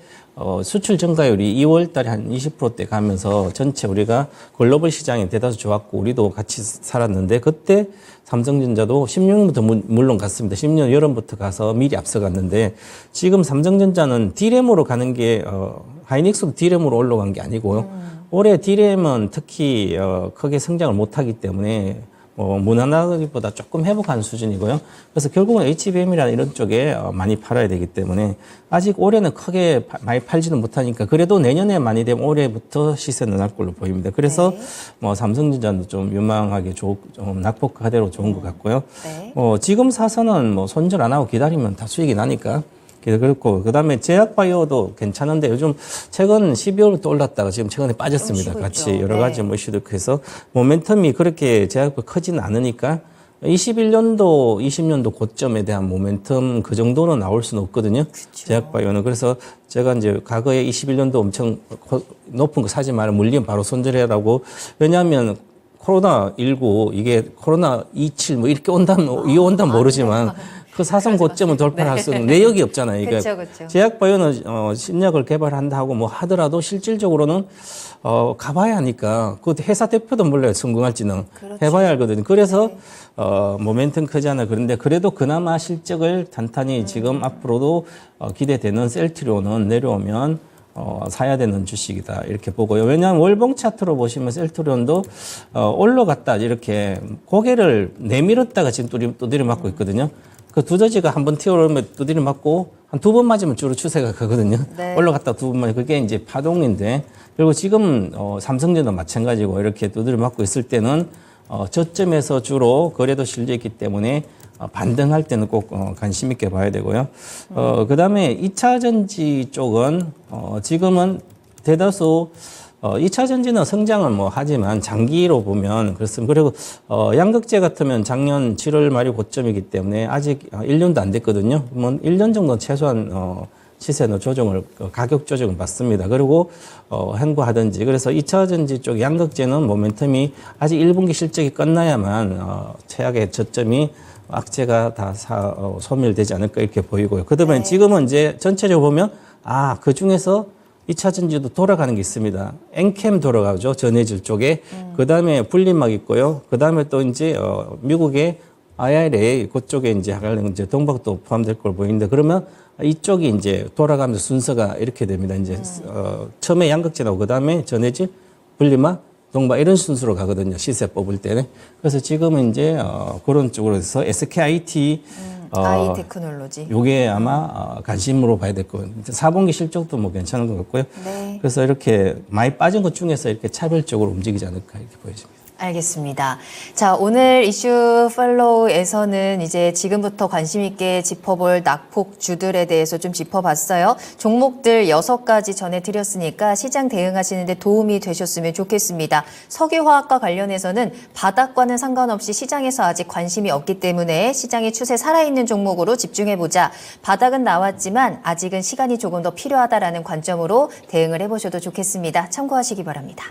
Speaker 2: 수출 증가율이 2월 달에 한 20%대 가면서 전체 우리가 글로벌 시장에 대다수 좋았고 우리도 같이 살았는데 그때 삼성전자도 16년부터 물론 갔습니다. 10년 여름부터 가서 미리 앞서갔는데 지금 삼성전자는 D램으로 가는 게 하이닉스도 D램으로 올라간 게 아니고요. 올해 D램은 특히 크게 성장을 못하기 때문에 무난하기보다 조금 회복한 수준이고요. 그래서 결국은 HBM이라는 이런 쪽에 많이 팔아야 되기 때문에 아직 올해는 크게 많이 팔지는 못하니까 그래도 내년에 많이 되면 올해부터 시세는 날 걸로 보입니다. 그래서
Speaker 1: 네.
Speaker 2: 삼성전자도 좀 유망하게 좀 낙폭가대로 좋은 것 같고요.
Speaker 1: 네.
Speaker 2: 지금 사서는 손절 안 하고 기다리면 다 수익이 나니까 그렇고 그다음에 제약바이오도 괜찮은데 요즘 최근 12월부터 올랐다가 지금 최근에 빠졌습니다.
Speaker 1: 좀
Speaker 2: 같이
Speaker 1: 쉬고
Speaker 2: 여러
Speaker 1: 있죠.
Speaker 2: 가지 뭐 이슈도 있고 해서 모멘텀이 그렇게 제약바 커지는 않으니까 21년도, 20년도 고점에 대한 모멘텀 그 정도는 나올 수는 없거든요. 제약바이오는. 그래서 제가 이제 과거에 21년도 엄청 높은 거 사지 말아 물리면 바로 손절해라고 왜냐하면 코로나19 이게 코로나27 뭐 이렇게 온다면 이 온다면 모르지만 그 사상 고점을 돌파할 수 있는 내역이 없잖아요. 이게
Speaker 1: 그쵸.
Speaker 2: 제약바이오는 신약을 개발한다고 뭐 하더라도 실질적으로는 가봐야 하니까 그 회사 대표도 몰라요. 성공할지는 해봐야 알거든요. 그래서 모멘텀 크잖아요. 그런데 그래도 그나마 실적을 탄탄히 지금 앞으로도 기대되는 셀트리온은 내려오면 사야 되는 주식이다 이렇게 보고요. 왜냐하면 월봉 차트로 보시면 셀트리온도 올라갔다 이렇게 고개를 내밀었다가 지금 두드려 맞고 있거든요. 그 두더지가 한번 튀어오르면 두드려 맞고 한 두 번 맞으면 주로 추세가 가거든요.
Speaker 1: 네.
Speaker 2: 올라갔다 두 번 맞으면 그게 이제 파동인데 그리고 지금 삼성전도 마찬가지고 이렇게 두드려 맞고 있을 때는 저점에서 주로 거래도 실려 있기 때문에 반등할 때는 꼭 관심 있게 봐야 되고요. 그 다음에 2차 전지 쪽은 지금은 대다수 2차 전지는 성장은 뭐 하지만 장기로 보면 그렇습니다. 그리고 양극재 같으면 작년 7월 말이 고점이기 때문에 아직 1년도 안 됐거든요. 뭐 1년 정도 최소한 시세는 조정을 가격 조정을 받습니다. 그리고 행보하든지 그래서 2차 전지 쪽 양극재는 모멘텀이 아직 1분기 실적이 끝나야만 최악의 저점이 악재가 다 소멸되지 않을까 이렇게 보이고요. 그다음에 지금은 이제 전체적으로 보면 그 중에서 2차 전지도 돌아가는 게 있습니다. 엔캠 돌아가죠. 전해질 쪽에. 그 다음에 분리막 있고요. 그 다음에 또 이제, 미국의 IRA 그쪽에 이제 동박도 포함될 걸 보이는데 그러면 이쪽이 이제 돌아가면서 순서가 이렇게 됩니다. 이제, 처음에 양극재 나오고 그 다음에 전해질, 분리막, 동박 이런 순서로 가거든요. 시세 뽑을 때는. 그래서 지금은 이제, 그런 쪽으로 해서 SKIT
Speaker 1: 아이 테크놀로지.
Speaker 2: 요게 아마 관심으로 봐야 될 거예요. 4분기 실적도 뭐 괜찮은 것 같고요.
Speaker 1: 네.
Speaker 2: 그래서 이렇게 많이 빠진 것 중에서 이렇게 차별적으로 움직이지 않을까 이렇게 보여집니다.
Speaker 1: 알겠습니다. 자, 오늘 이슈 팔로우에서는 이제 지금부터 관심 있게 짚어볼 낙폭주들에 대해서 좀 짚어봤어요. 종목들 6가지 전해드렸으니까 시장 대응하시는 데 도움이 되셨으면 좋겠습니다. 석유화학과 관련해서는 바닥과는 상관없이 시장에서 아직 관심이 없기 때문에 시장의 추세 살아있는 종목으로 집중해보자. 바닥은 나왔지만 아직은 시간이 조금 더 필요하다라는 관점으로 대응을 해보셔도 좋겠습니다. 참고하시기 바랍니다.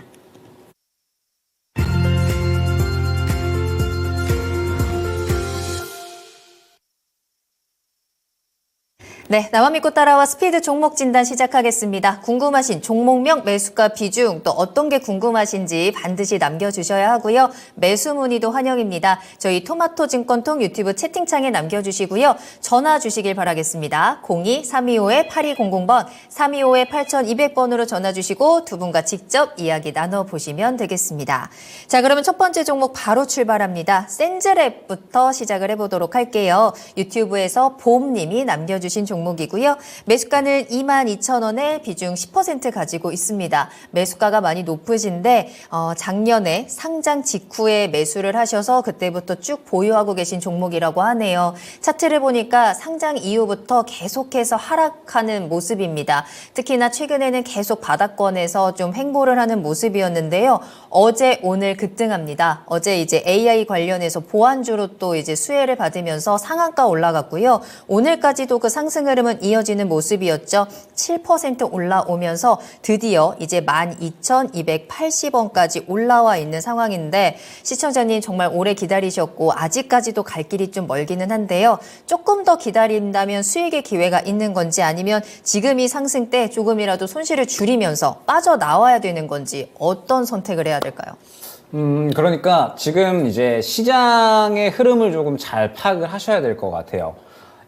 Speaker 1: 네, 나만 믿고 따라와 스피드 종목 진단 시작하겠습니다. 궁금하신 종목명, 매수가 비중, 또 어떤 게 궁금하신지 반드시 남겨주셔야 하고요. 매수 문의도 환영입니다. 저희 토마토증권통 유튜브 채팅창에 남겨주시고요. 전화 주시길 바라겠습니다. 02-325-8200번, 325-8200번으로 전화 주시고 두 분과 직접 이야기 나눠보시면 되겠습니다. 자, 그러면 첫 번째 종목 바로 출발합니다. 센즈랩부터 시작을 해보도록 할게요. 유튜브에서 봄님이 남겨주신 종목이고요. 매수가는 22,000원에 비중 10% 가지고 있습니다. 매수가가 많이 높으신데 작년에 상장 직후에 매수를 하셔서 그때부터 쭉 보유하고 계신 종목이라고 하네요. 차트를 보니까 상장 이후부터 계속해서 하락하는 모습입니다. 특히나 최근에는 계속 바닥권에서 좀 횡보를 하는 모습이었는데요. 어제 오늘 급등합니다. 어제 이제 AI 관련해서 보완주로 또 이제 수혜를 받으면서 상한가 올라갔고요. 오늘까지도 그 상승 흐름은 이어지는 모습이었죠. 7% 올라오면서 드디어 이제 12,280원까지 올라와 있는 상황인데 시청자님 정말 오래 기다리셨고 아직까지도 갈 길이 좀 멀기는 한데요. 조금 더 기다린다면 수익의 기회가 있는 건지 아니면 지금 이 상승 때 조금이라도 손실을 줄이면서 빠져나와야 되는 건지 어떤 선택을 해야 될까요?
Speaker 3: 그러니까 지금 이제 시장의 흐름을 조금 잘 파악을 하셔야 될 것 같아요.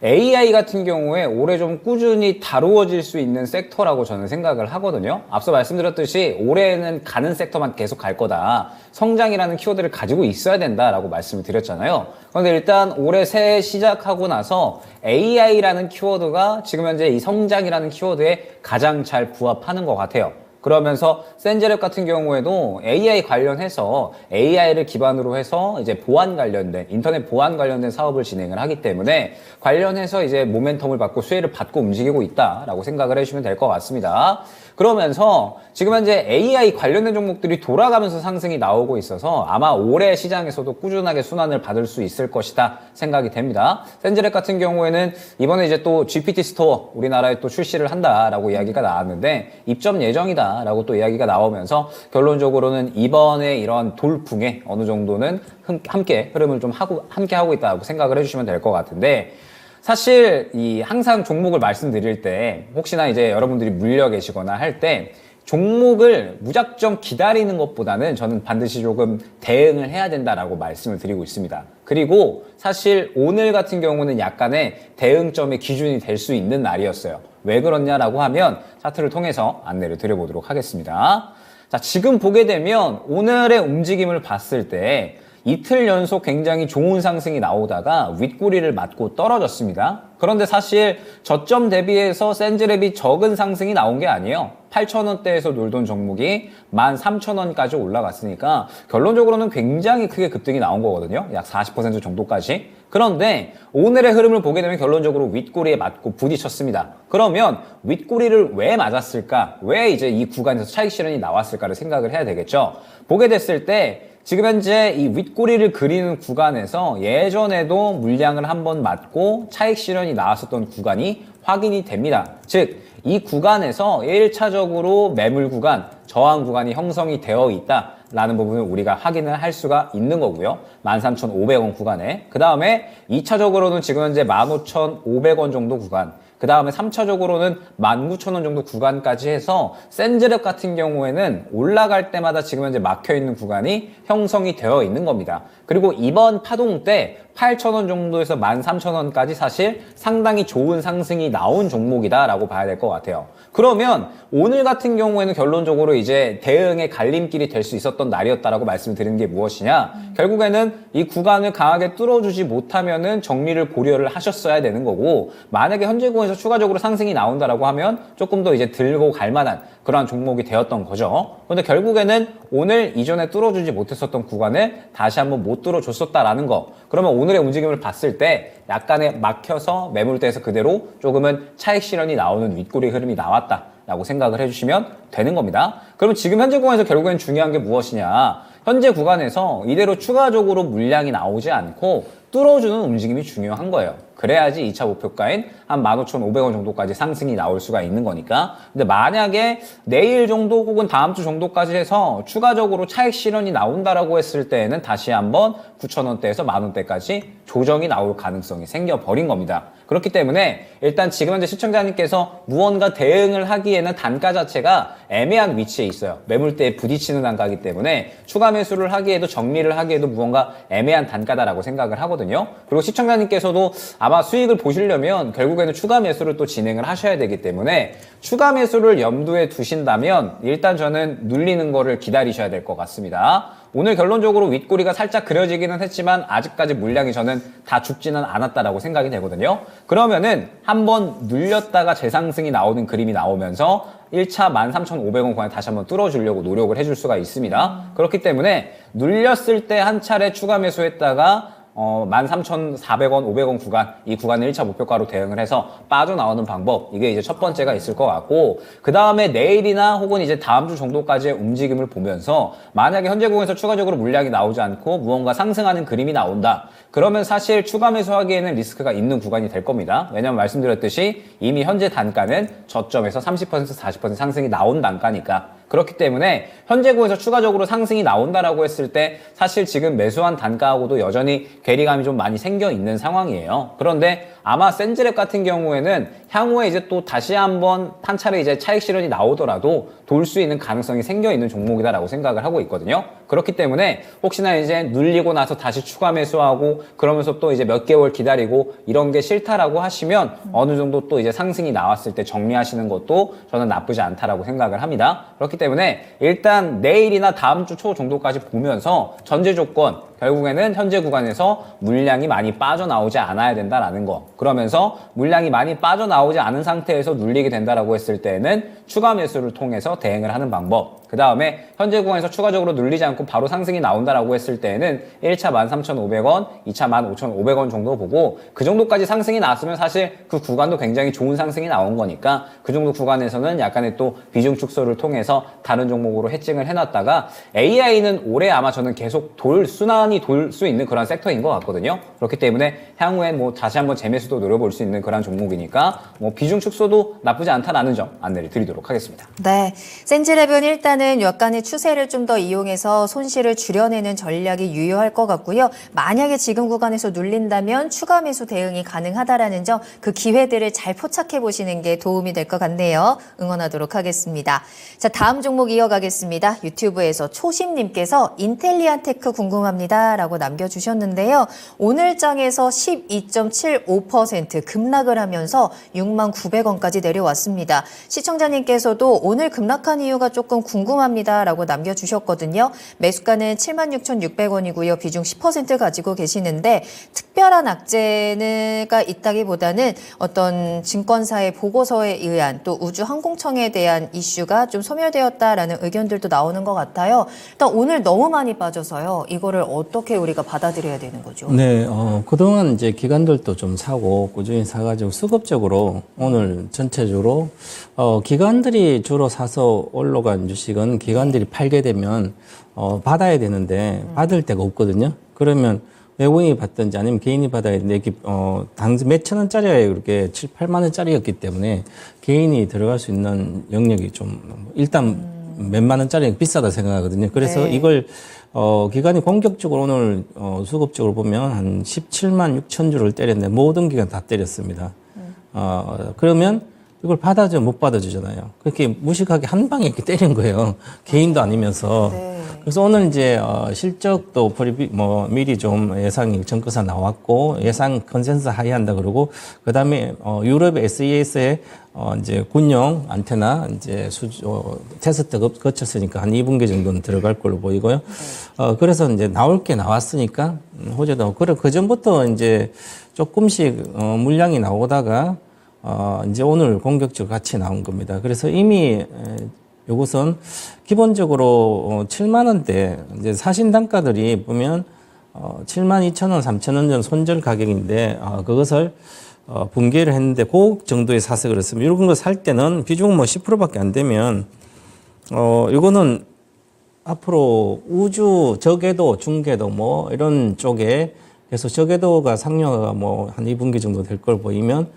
Speaker 3: AI 같은 경우에 올해 좀 꾸준히 다루어질 수 있는 섹터라고 저는 생각을 하거든요. 앞서 말씀드렸듯이 올해는 가는 섹터만 계속 갈 거다. 성장이라는 키워드를 가지고 있어야 된다라고 말씀을 드렸잖아요. 그런데 일단 올해 새해 시작하고 나서 AI라는 키워드가 지금 현재 이 성장이라는 키워드에 가장 잘 부합하는 것 같아요. 그러면서 센즈랩 같은 경우에도 AI 관련해서 AI를 기반으로 해서 이제 보안 관련된 인터넷 보안 관련된 사업을 진행을 하기 때문에 관련해서 이제 모멘텀을 받고 수혜를 받고 움직이고 있다라고 생각을 해주시면 될 것 같습니다. 그러면서 지금 현재 AI 관련된 종목들이 돌아가면서 상승이 나오고 있어서 아마 올해 시장에서도 꾸준하게 순환을 받을 수 있을 것이다 생각이 됩니다. 센즈랩 같은 경우에는 이번에 이제 또 GPT 스토어 우리나라에 또 출시를 한다라고 이야기가 나왔는데 입점 예정이다. 된다라고 또 이야기가 나오면서 결론적으로는 이번에 이런 돌풍에 어느 정도는 함께 흐름을 좀 함께 하고 있다고 생각을 해주시면 될 것 같은데, 사실 항상 종목을 말씀드릴 때 혹시나 이제 여러분들이 물려 계시거나 할 때 종목을 무작정 기다리는 것보다는 저는 반드시 조금 대응을 해야 된다라고 말씀을 드리고 있습니다. 그리고 사실 오늘 같은 경우는 약간의 대응점의 기준이 될 수 있는 날이었어요. 왜 그렇냐라고 하면 차트를 통해서 안내를 드려보도록 하겠습니다. 자, 지금 보게 되면 오늘의 움직임을 봤을 때 이틀 연속 굉장히 좋은 상승이 나오다가 윗꼬리를 맞고 떨어졌습니다. 그런데 사실 저점 대비해서 센즈랩이 적은 상승이 나온 게 아니에요. 8,000원대에서 놀던 종목이 13,000원까지 올라갔으니까 결론적으로는 굉장히 크게 급등이 나온 거거든요. 약 40% 정도까지. 그런데 오늘의 흐름을 보게 되면 결론적으로 윗꼬리에 맞고 부딪혔습니다. 그러면 윗꼬리를 왜 맞았을까? 왜 이제 이 구간에서 차익 실현이 나왔을까를 생각을 해야 되겠죠. 보게 됐을 때 지금 현재 이 윗꼬리를 그리는 구간에서 예전에도 물량을 한번 맞고 차익 실현이 나왔었던 구간이 확인이 됩니다. 즉, 이 구간에서 1차적으로 매물 구간, 저항 구간이 형성이 되어 있다라는 부분을 우리가 확인을 할 수가 있는 거고요. 13,500원 구간에. 그 다음에 2차적으로는 지금 현재 15,500원 정도 구간, 그 다음에 3차적으로는 19,000원 정도 구간까지 해서 센즈랩 같은 경우에는 올라갈 때마다 지금 현재 막혀있는 구간이 형성이 되어 있는 겁니다. 그리고 이번 파동 때 8,000원 정도에서 13,000원까지 사실 상당히 좋은 상승이 나온 종목이다라고 봐야 될 것 같아요. 그러면 오늘 같은 경우에는 결론적으로 이제 대응의 갈림길이 될 수 있었던 날이었다라고 말씀을 드리는 게 무엇이냐? 결국에는 이 구간을 강하게 뚫어주지 못하면은 정리를 고려를 하셨어야 되는 거고, 만약에 현재 구간에서 추가적으로 상승이 나온다라고 하면 조금 더 이제 들고 갈 만한 그러한 종목이 되었던 거죠. 그런데 결국에는 오늘 이전에 뚫어주지 못했었던 구간을 다시 한번 못 뚫어줬었다라는 거. 그러면 오늘의 움직임을 봤을 때 약간의 막혀서 매물대에서 그대로 조금은 차익 실현이 나오는 윗꼬리 흐름이 나왔다라고 생각을 해주시면 되는 겁니다. 그러면 지금 현재 구간에서 결국엔 중요한 게 무엇이냐? 현재 구간에서 이대로 추가적으로 물량이 나오지 않고 뚫어주는 움직임이 중요한 거예요. 그래야지 2차 목표가인 한 15,500원 정도까지 상승이 나올 수가 있는 거니까. 근데 만약에 내일 정도 혹은 다음 주 정도까지 해서 추가적으로 차익 실현이 나온다라고 했을 때에는 다시 한번 9,000원대에서 10,000원대까지 조정이 나올 가능성이 생겨버린 겁니다. 그렇기 때문에 일단 지금 현재 시청자님께서 무언가 대응을 하기에는 단가 자체가 애매한 위치에 있어요. 매물대에 부딪히는 단가이기 때문에 추가 매수를 하기에도 정리를 하기에도 무언가 애매한 단가다라고 생각을 하거든요. 그리고 시청자님께서도 아마 수익을 보시려면 결국에는 추가 매수를 또 진행을 하셔야 되기 때문에 추가 매수를 염두에 두신다면 일단 저는 눌리는 거를 기다리셔야 될 것 같습니다. 오늘 결론적으로 윗꼬리가 살짝 그려지기는 했지만 아직까지 물량이 저는 다 죽지는 않았다라고 생각이 되거든요. 그러면은 한번 눌렸다가 재상승이 나오는 그림이 나오면서 1차 13,500원 구간에 다시 한번 뚫어주려고 노력을 해줄 수가 있습니다. 그렇기 때문에 눌렸을 때 한 차례 추가 매수했다가 13,400원, 500원 구간, 이 구간을 1차 목표가로 대응을 해서 빠져나오는 방법, 이게 이제 첫 번째가 있을 것 같고, 그 다음에 내일이나 혹은 이제 다음 주 정도까지의 움직임을 보면서 만약에 현재 구간에서 추가적으로 물량이 나오지 않고 무언가 상승하는 그림이 나온다. 그러면 사실 추가 매수하기에는 리스크가 있는 구간이 될 겁니다. 왜냐하면 말씀드렸듯이 이미 현재 단가는 저점에서 30%, 40% 상승이 나온 단가니까. 그렇기 때문에 현재 구에서 추가적으로 상승이 나온다라고 했을 때 사실 지금 매수한 단가하고도 여전히 괴리감이 좀 많이 생겨 있는 상황이에요. 그런데 아마 센즈랩 같은 경우에는 향후에 이제 또 다시 한번 한 차례 이제 차익 실현이 나오더라도 돌 수 있는 가능성이 생겨 있는 종목이다라고 생각을 하고 있거든요. 그렇기 때문에 혹시나 이제 눌리고 나서 다시 추가 매수하고 그러면서 또 이제 몇 개월 기다리고 이런 게 싫다라고 하시면 어느 정도 또 이제 상승이 나왔을 때 정리하시는 것도 저는 나쁘지 않다라고 생각을 합니다. 그렇기 때문에 일단 내일이나 다음 주 초 정도까지 보면서 전제 조건, 결국에는 현재 구간에서 물량이 많이 빠져나오지 않아야 된다라는 거. 그러면서 물량이 많이 빠져나오지 않은 상태에서 눌리게 된다라고 했을 때는 추가 매수를 통해서 대응을 하는 방법. 그 다음에 현재 구간에서 추가적으로 눌리지 않고 바로 상승이 나온다라고 했을 때에는 1차 13,500원, 2차 15,500원 정도 보고 그 정도까지 상승이 나왔으면 사실 그 구간도 굉장히 좋은 상승이 나온 거니까 그 정도 구간에서는 약간의 또 비중 축소를 통해서 다른 종목으로 해칭을 해놨다가 AI는 올해 아마 저는 계속 순환이 돌 수 있는 그런 섹터인 것 같거든요. 그렇기 때문에 향후엔 뭐 다시 한번 재매수도 노려볼 수 있는 그런 종목이니까 뭐 비중 축소도 나쁘지 않다라는 점 안내를 드리도록 하겠습니다.
Speaker 1: 네, 센지랩은 일단은 약간의 추세를 좀 더 이용해서 손실을 줄여내는 전략이 유효할 것 같고요. 만약에 지금 구간에서 눌린다면 추가 매수 대응이 가능하다라는 점, 그 기회들을 잘 포착해 보시는 게 도움이 될 것 같네요. 응원하도록 하겠습니다. 자, 다음 종목 이어가겠습니다. 유튜브에서 초심님께서 인텔리안테크 궁금합니다라고 남겨주셨는데요. 오늘 장에서 12.75% 급락을 하면서 69,900원까지 내려왔습니다. 시청자님께서도 오늘 급락한 이유가 조금 궁금합니다라고 남겨주셨거든요. 매수가는 76,600원이고요. 비중 10% 가지고 계시는데 특별한 악재가 있다기보다는 어떤 증권사의 보고서에 의한 또 우주항공청에 대한 이슈가 좀 소멸되었다라는 의견들도 나오는 것 같아요. 일단 오늘 너무 많이 빠져서요. 이거를 어떻게 우리가 받아들여야 되는 거죠?
Speaker 2: 네, 그동안 이제 기관들도 좀 사고 꾸준히 사가지고 수급적으로 오늘 전체적으로 기관들이 주로 사서 올라간 주식은 기관들이 팔게 되면 받아야 되는데 받을 데가 없거든요. 그러면 외국인이 받든지 아니면 개인이 받아야 되는데 이게 당시 몇천 원짜리가 그렇게 7, 8만 원짜리였기 때문에 개인이 들어갈 수 있는 영역이 좀 일단 몇만 원짜리가 비싸다 생각하거든요. 그래서
Speaker 1: 네.
Speaker 2: 이걸 기관이 공격적으로 오늘 수급적으로 보면 한 17만 6천 주를 때렸는데 모든 기관 다 때렸습니다. 그러면 이걸 받아줘 못 받아주잖아요. 그렇게 무식하게 한 방에 이렇게 때린 거예요. 개인도 아니면서.
Speaker 1: 네.
Speaker 2: 그래서 오늘 이제 실적도 미리 좀 예상이 전거사 나왔고 예상 컨센서스 하이한다 그러고 그다음에 유럽 SES의 이제 군용 안테나 이제 테스트 거쳤으니까 한 2분기 정도는 들어갈 걸로 보이고요. 그래서 이제 나올 게 나왔으니까 호재도 그 전부터 이제 조금씩 물량이 나오다가 이제 오늘 공격적으로 같이 나온 겁니다. 그래서 이미 요것은 기본적으로 7만 원대 이제 사신 단가들이 보면 7만 2천 원, 3천 원 전 손절 가격인데 그것을 분개를 했는데 그 정도에 사서 그렇습니다. 이런 거 살 때는 비중 뭐 10%밖에 안 되면 이거는 앞으로 우주 저궤도, 중궤도 뭐 이런 쪽에 계속 저궤도가 상용화가 뭐 한 2분기 정도 될 걸 보이면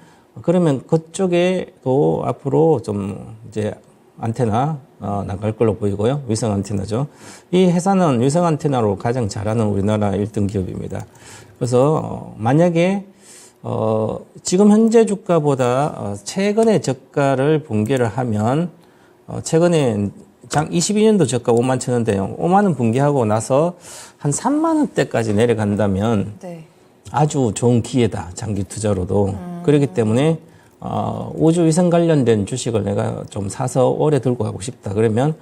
Speaker 2: 그러면 그쪽에도 앞으로 좀 이제 안테나 나갈 걸로 보이고요. 위성 안테나죠. 이 회사는 위성 안테나로 가장 잘하는 우리나라 1등 기업입니다. 그래서 만약에 지금 현재 주가보다 최근의 저가를 분개를 하면 최근에 22년도 저가 5만 천 원대요. 5만 원 분개하고 나서 한 3만 원대까지 내려간다면
Speaker 1: 네.
Speaker 2: 아주 좋은 기회다. 장기 투자로도. 그렇기 때문에 우주위성 관련된 주식을 내가 좀 사서 오래 들고 가고 싶다. 그러면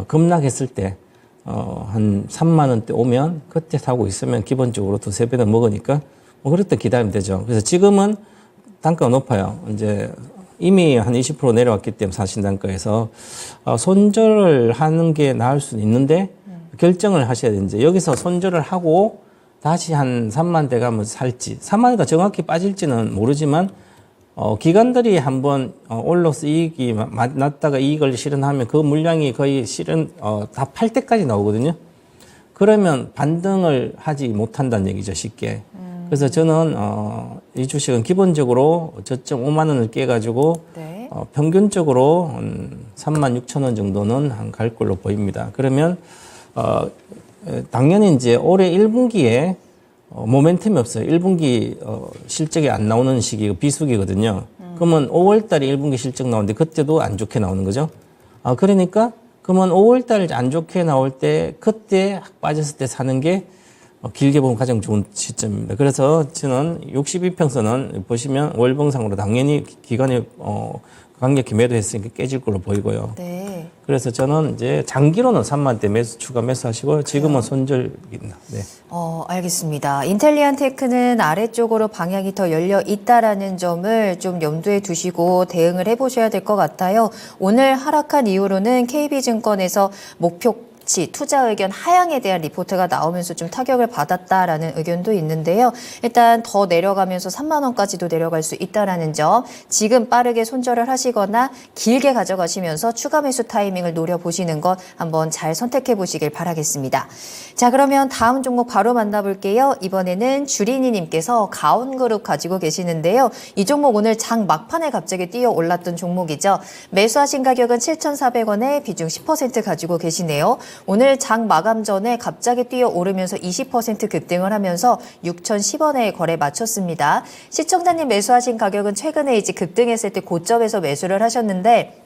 Speaker 2: 급락했을 때 한 3만 원대 오면 그때 사고 있으면 기본적으로 두세 배는 먹으니까 뭐 그럴 때 기다리면 되죠. 그래서 지금은 단가가 높아요. 이제 이미 한 20% 내려왔기 때문에 사신 단가에서 손절을 하는 게 나을 수는 있는데 결정을 하셔야 되는데 여기서 손절을 하고 다시 한 3만 대 가면 살지 3만 대가 정확히 빠질지는 모르지만 기관들이 한번 올라서 이익이 났다가 이익을 실현하면 그 물량이 거의 다 팔 때까지 나오거든요. 그러면 반등을 하지 못한다는 얘기죠, 쉽게. 그래서 저는 이 주식은 기본적으로 저점 5만 원을 깨가지고
Speaker 1: 네.
Speaker 2: 평균적으로 3만 6천 원 정도는 갈 걸로 보입니다. 그러면 당연히 이제 올해 1분기에 모멘텀이 없어요. 1분기 실적이 안 나오는 시기가 비수기거든요. 그러면 5월 달에 1분기 실적 나오는데 그때도 안 좋게 나오는 거죠. 그러니까 그러면 5월 달 안 좋게 나올 때 그때 빠졌을 때 사는 게 길게 보면 가장 좋은 시점입니다. 그래서 저는 62평선은 보시면 월봉상으로 당연히 기간이 강력히 매도했으니까 깨질 걸로 보이고요.
Speaker 1: 네.
Speaker 2: 그래서 저는 이제 장기로는 3만 대 추가 매수하시고 지금은 손절입니다. 네.
Speaker 1: 알겠습니다. 인텔리안테크는 아래쪽으로 방향이 더 열려 있다라는 점을 좀 염두에 두시고 대응을 해보셔야 될 것 같아요. 오늘 하락한 이후로는 KB증권에서 목표 투자 의견 하향에 대한 리포트가 나오면서 좀 타격을 받았다라는 의견도 있는데요. 일단 더 내려가면서 3만 원까지도 내려갈 수 있다라는 점, 지금 빠르게 손절을 하시거나 길게 가져가시면서 추가 매수 타이밍을 노려보시는 것 한번 잘 선택해 보시길 바라겠습니다. 자, 그러면 다음 종목 바로 만나볼게요. 이번에는 주린이님께서 가온그룹 가지고 계시는데요. 이 종목 오늘 장 막판에 갑자기 뛰어 올랐던 종목이죠. 매수하신 가격은 7,400원에 비중 10% 가지고 계시네요. 오늘 장 마감 전에 갑자기 뛰어오르면서 20% 급등을 하면서 6,010원에 거래 마쳤습니다. 시청자님 매수하신 가격은 최근에 이제 급등했을 때 고점에서 매수를 하셨는데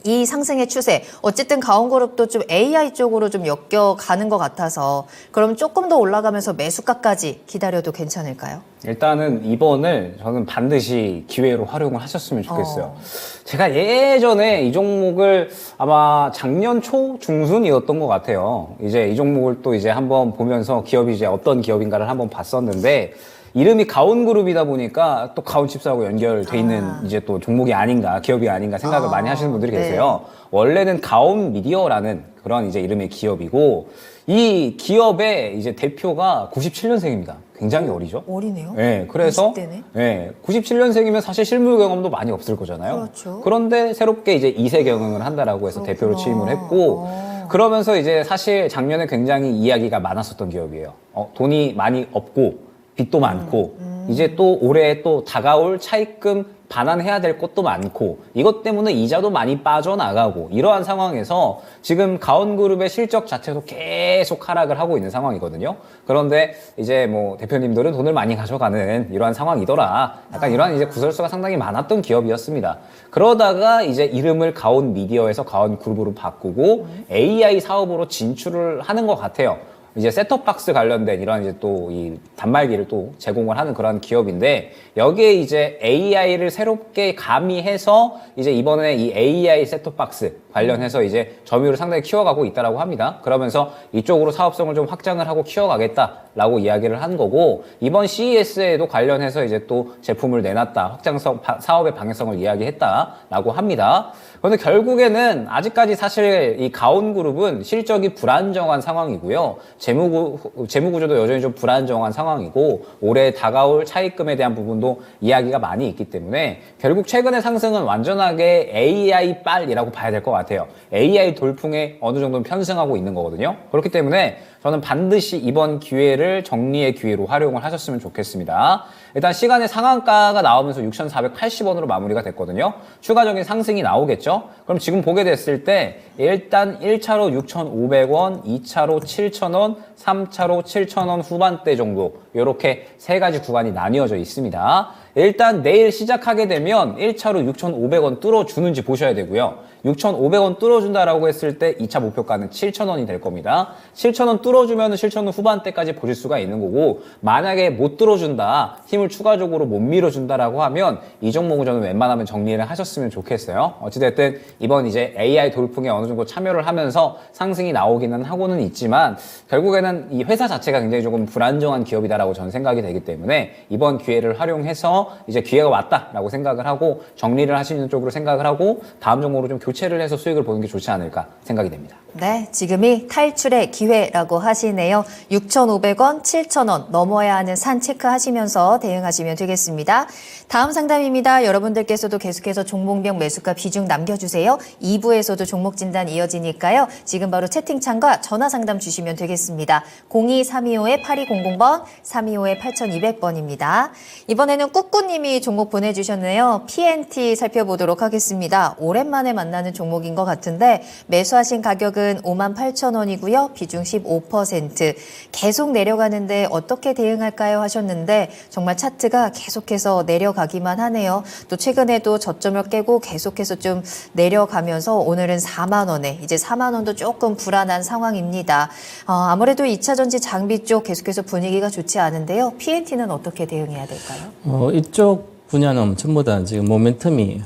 Speaker 1: 이 상승의 추세, 어쨌든 가온그룹도 좀 AI 쪽으로 좀 엮여가는 것 같아서 그럼 조금 더 올라가면서 매수가까지 기다려도 괜찮을까요?
Speaker 3: 일단은 이번을 저는 반드시 기회로 활용을 하셨으면 좋겠어요. 제가 예전에 이 종목을 아마 작년 초 중순이었던 것 같아요. 이제 이 종목을 또 이제 한번 보면서 기업이 이제 어떤 기업인가를 한번 봤었는데 이름이 가온그룹이다 보니까 또 가온칩스하고 연결돼 있는 이제 또 종목이 아닌가, 기업이 아닌가 생각을 많이 하시는 분들이 계세요. 원래는 가온미디어라는 그런 이제 이름의 기업이고 이 기업의 이제 대표가 97년생입니다. 굉장히 어리죠?
Speaker 1: 어리네요.
Speaker 3: 네, 그래서
Speaker 1: 20대네.
Speaker 3: 네, 97년생이면 사실 실무 경험도 많이 없을 거잖아요.
Speaker 1: 그렇죠.
Speaker 3: 그런데 새롭게 이제 2세 경영을 한다라고 해서 대표로 취임을 했고 그러면서 이제 사실 작년에 굉장히 이야기가 많았었던 기업이에요. 돈이 많이 없고 빚도 많고 이제 또 올해 또 다가올 차입금 반환해야 될 것도 많고 이것 때문에 이자도 많이 빠져나가고 이러한 상황에서 지금 가온그룹의 실적 자체도 계속 하락을 하고 있는 상황이거든요. 그런데 이제 뭐 대표님들은 돈을 많이 가져가는 이러한 상황이더라. 약간 이러한 이제 구설수가 상당히 많았던 기업이었습니다. 그러다가 이제 이름을 가온미디어에서 가온그룹으로 바꾸고 AI 사업으로 진출을 하는 것 같아요. 이제 셋톱박스 관련된 이런 이제 또 이 단말기를 또 제공을 하는 그런 기업인데 여기에 이제 AI를 새롭게 가미해서 이제 이번에 이 AI 셋톱박스 관련해서 이제 점유율을 상당히 키워가고 있다라고 합니다. 그러면서 이쪽으로 사업성을 좀 확장을 하고 키워가겠다라고 이야기를 한 거고 이번 CES에도 관련해서 이제 또 제품을 내놨다, 확장성 사업의 방향성을 이야기했다라고 합니다. 그런데 결국에는 아직까지 사실 이 가온그룹은 실적이 불안정한 상황이고요. 재무구조도 여전히 좀 불안정한 상황이고 올해 다가올 차입금에 대한 부분도 이야기가 많이 있기 때문에 결국 최근의 상승은 완전하게 AI 빨이라고 봐야 될 것 같아요. AI 돌풍에 어느 정도는 편승하고 있는 거거든요. 그렇기 때문에 저는 반드시 이번 기회를 정리의 기회로 활용을 하셨으면 좋겠습니다. 일단 시간의 상한가가 나오면서 6,480원으로 마무리가 됐거든요. 추가적인 상승이 나오겠죠? 그럼 지금 보게 됐을 때 일단 1차로 6,500원, 2차로 7,000원, 3차로 7,000원 후반대 정도 이렇게 세 가지 구간이 나뉘어져 있습니다. 일단 내일 시작하게 되면 1차로 6,500원 뚫어주는지 보셔야 되고요. 6,500원 뚫어준다라고 했을 때 2차 목표가는 7,000원이 될 겁니다. 7,000원 뚫어주면 7,000원 후반대까지 보실 수가 있는 거고 만약에 못 뚫어준다, 힘을 추가적으로 못 밀어준다라고 하면 이 종목은 저는 웬만하면 정리를 하셨으면 좋겠어요. 어찌됐든 이번 이제 AI 돌풍에 어느 정도 참여를 하면서 상승이 나오기는 하고는 있지만 결국에는 이 회사 자체가 굉장히 조금 불안정한 기업이다라고 저는 생각이 되기 때문에 이번 기회를 활용해서 이제 기회가 왔다라고 생각을 하고 정리를 하시는 쪽으로 생각을 하고 다음 종목으로 좀 교체를 해서 수익을 보는 게 좋지 않을까 생각이 됩니다.
Speaker 1: 네, 지금이 탈출의 기회라고 하시네요. 6,500원, 7,000원 넘어야 하는 산 체크하시면서 대응하시면 되겠습니다. 다음 상담입니다. 여러분들께서도 계속해서 종목명 매수가 비중 남겨주세요. 2부에서도 종목 진단 이어지니까요. 지금 바로 채팅창과 전화 상담 주시면 되겠습니다. 02325-8200번, 325-8200번입니다. 이번에는 꾸꾸님이 종목 보내주셨네요. PNT 살펴보도록 하겠습니다. 오랜만에 만나는 종목인 것 같은데 매수하신 가격은 58,000원이고요. 비중 15%. 계속 내려가는데 어떻게 대응할까요 하셨는데 정말 차트가 계속해서 내려가기만 하네요. 또 최근에도 저점을 깨고 계속해서 좀 내려가면서 오늘은 4만 원에 이제 4만 원도 조금 불안한 상황입니다. 아무래도 2차전지 장비 쪽 계속해서 분위기가 좋지 않은데요. PNT는 어떻게 대응해야 될까요?
Speaker 2: 이쪽 분야는 전부 다 지금 모멘텀이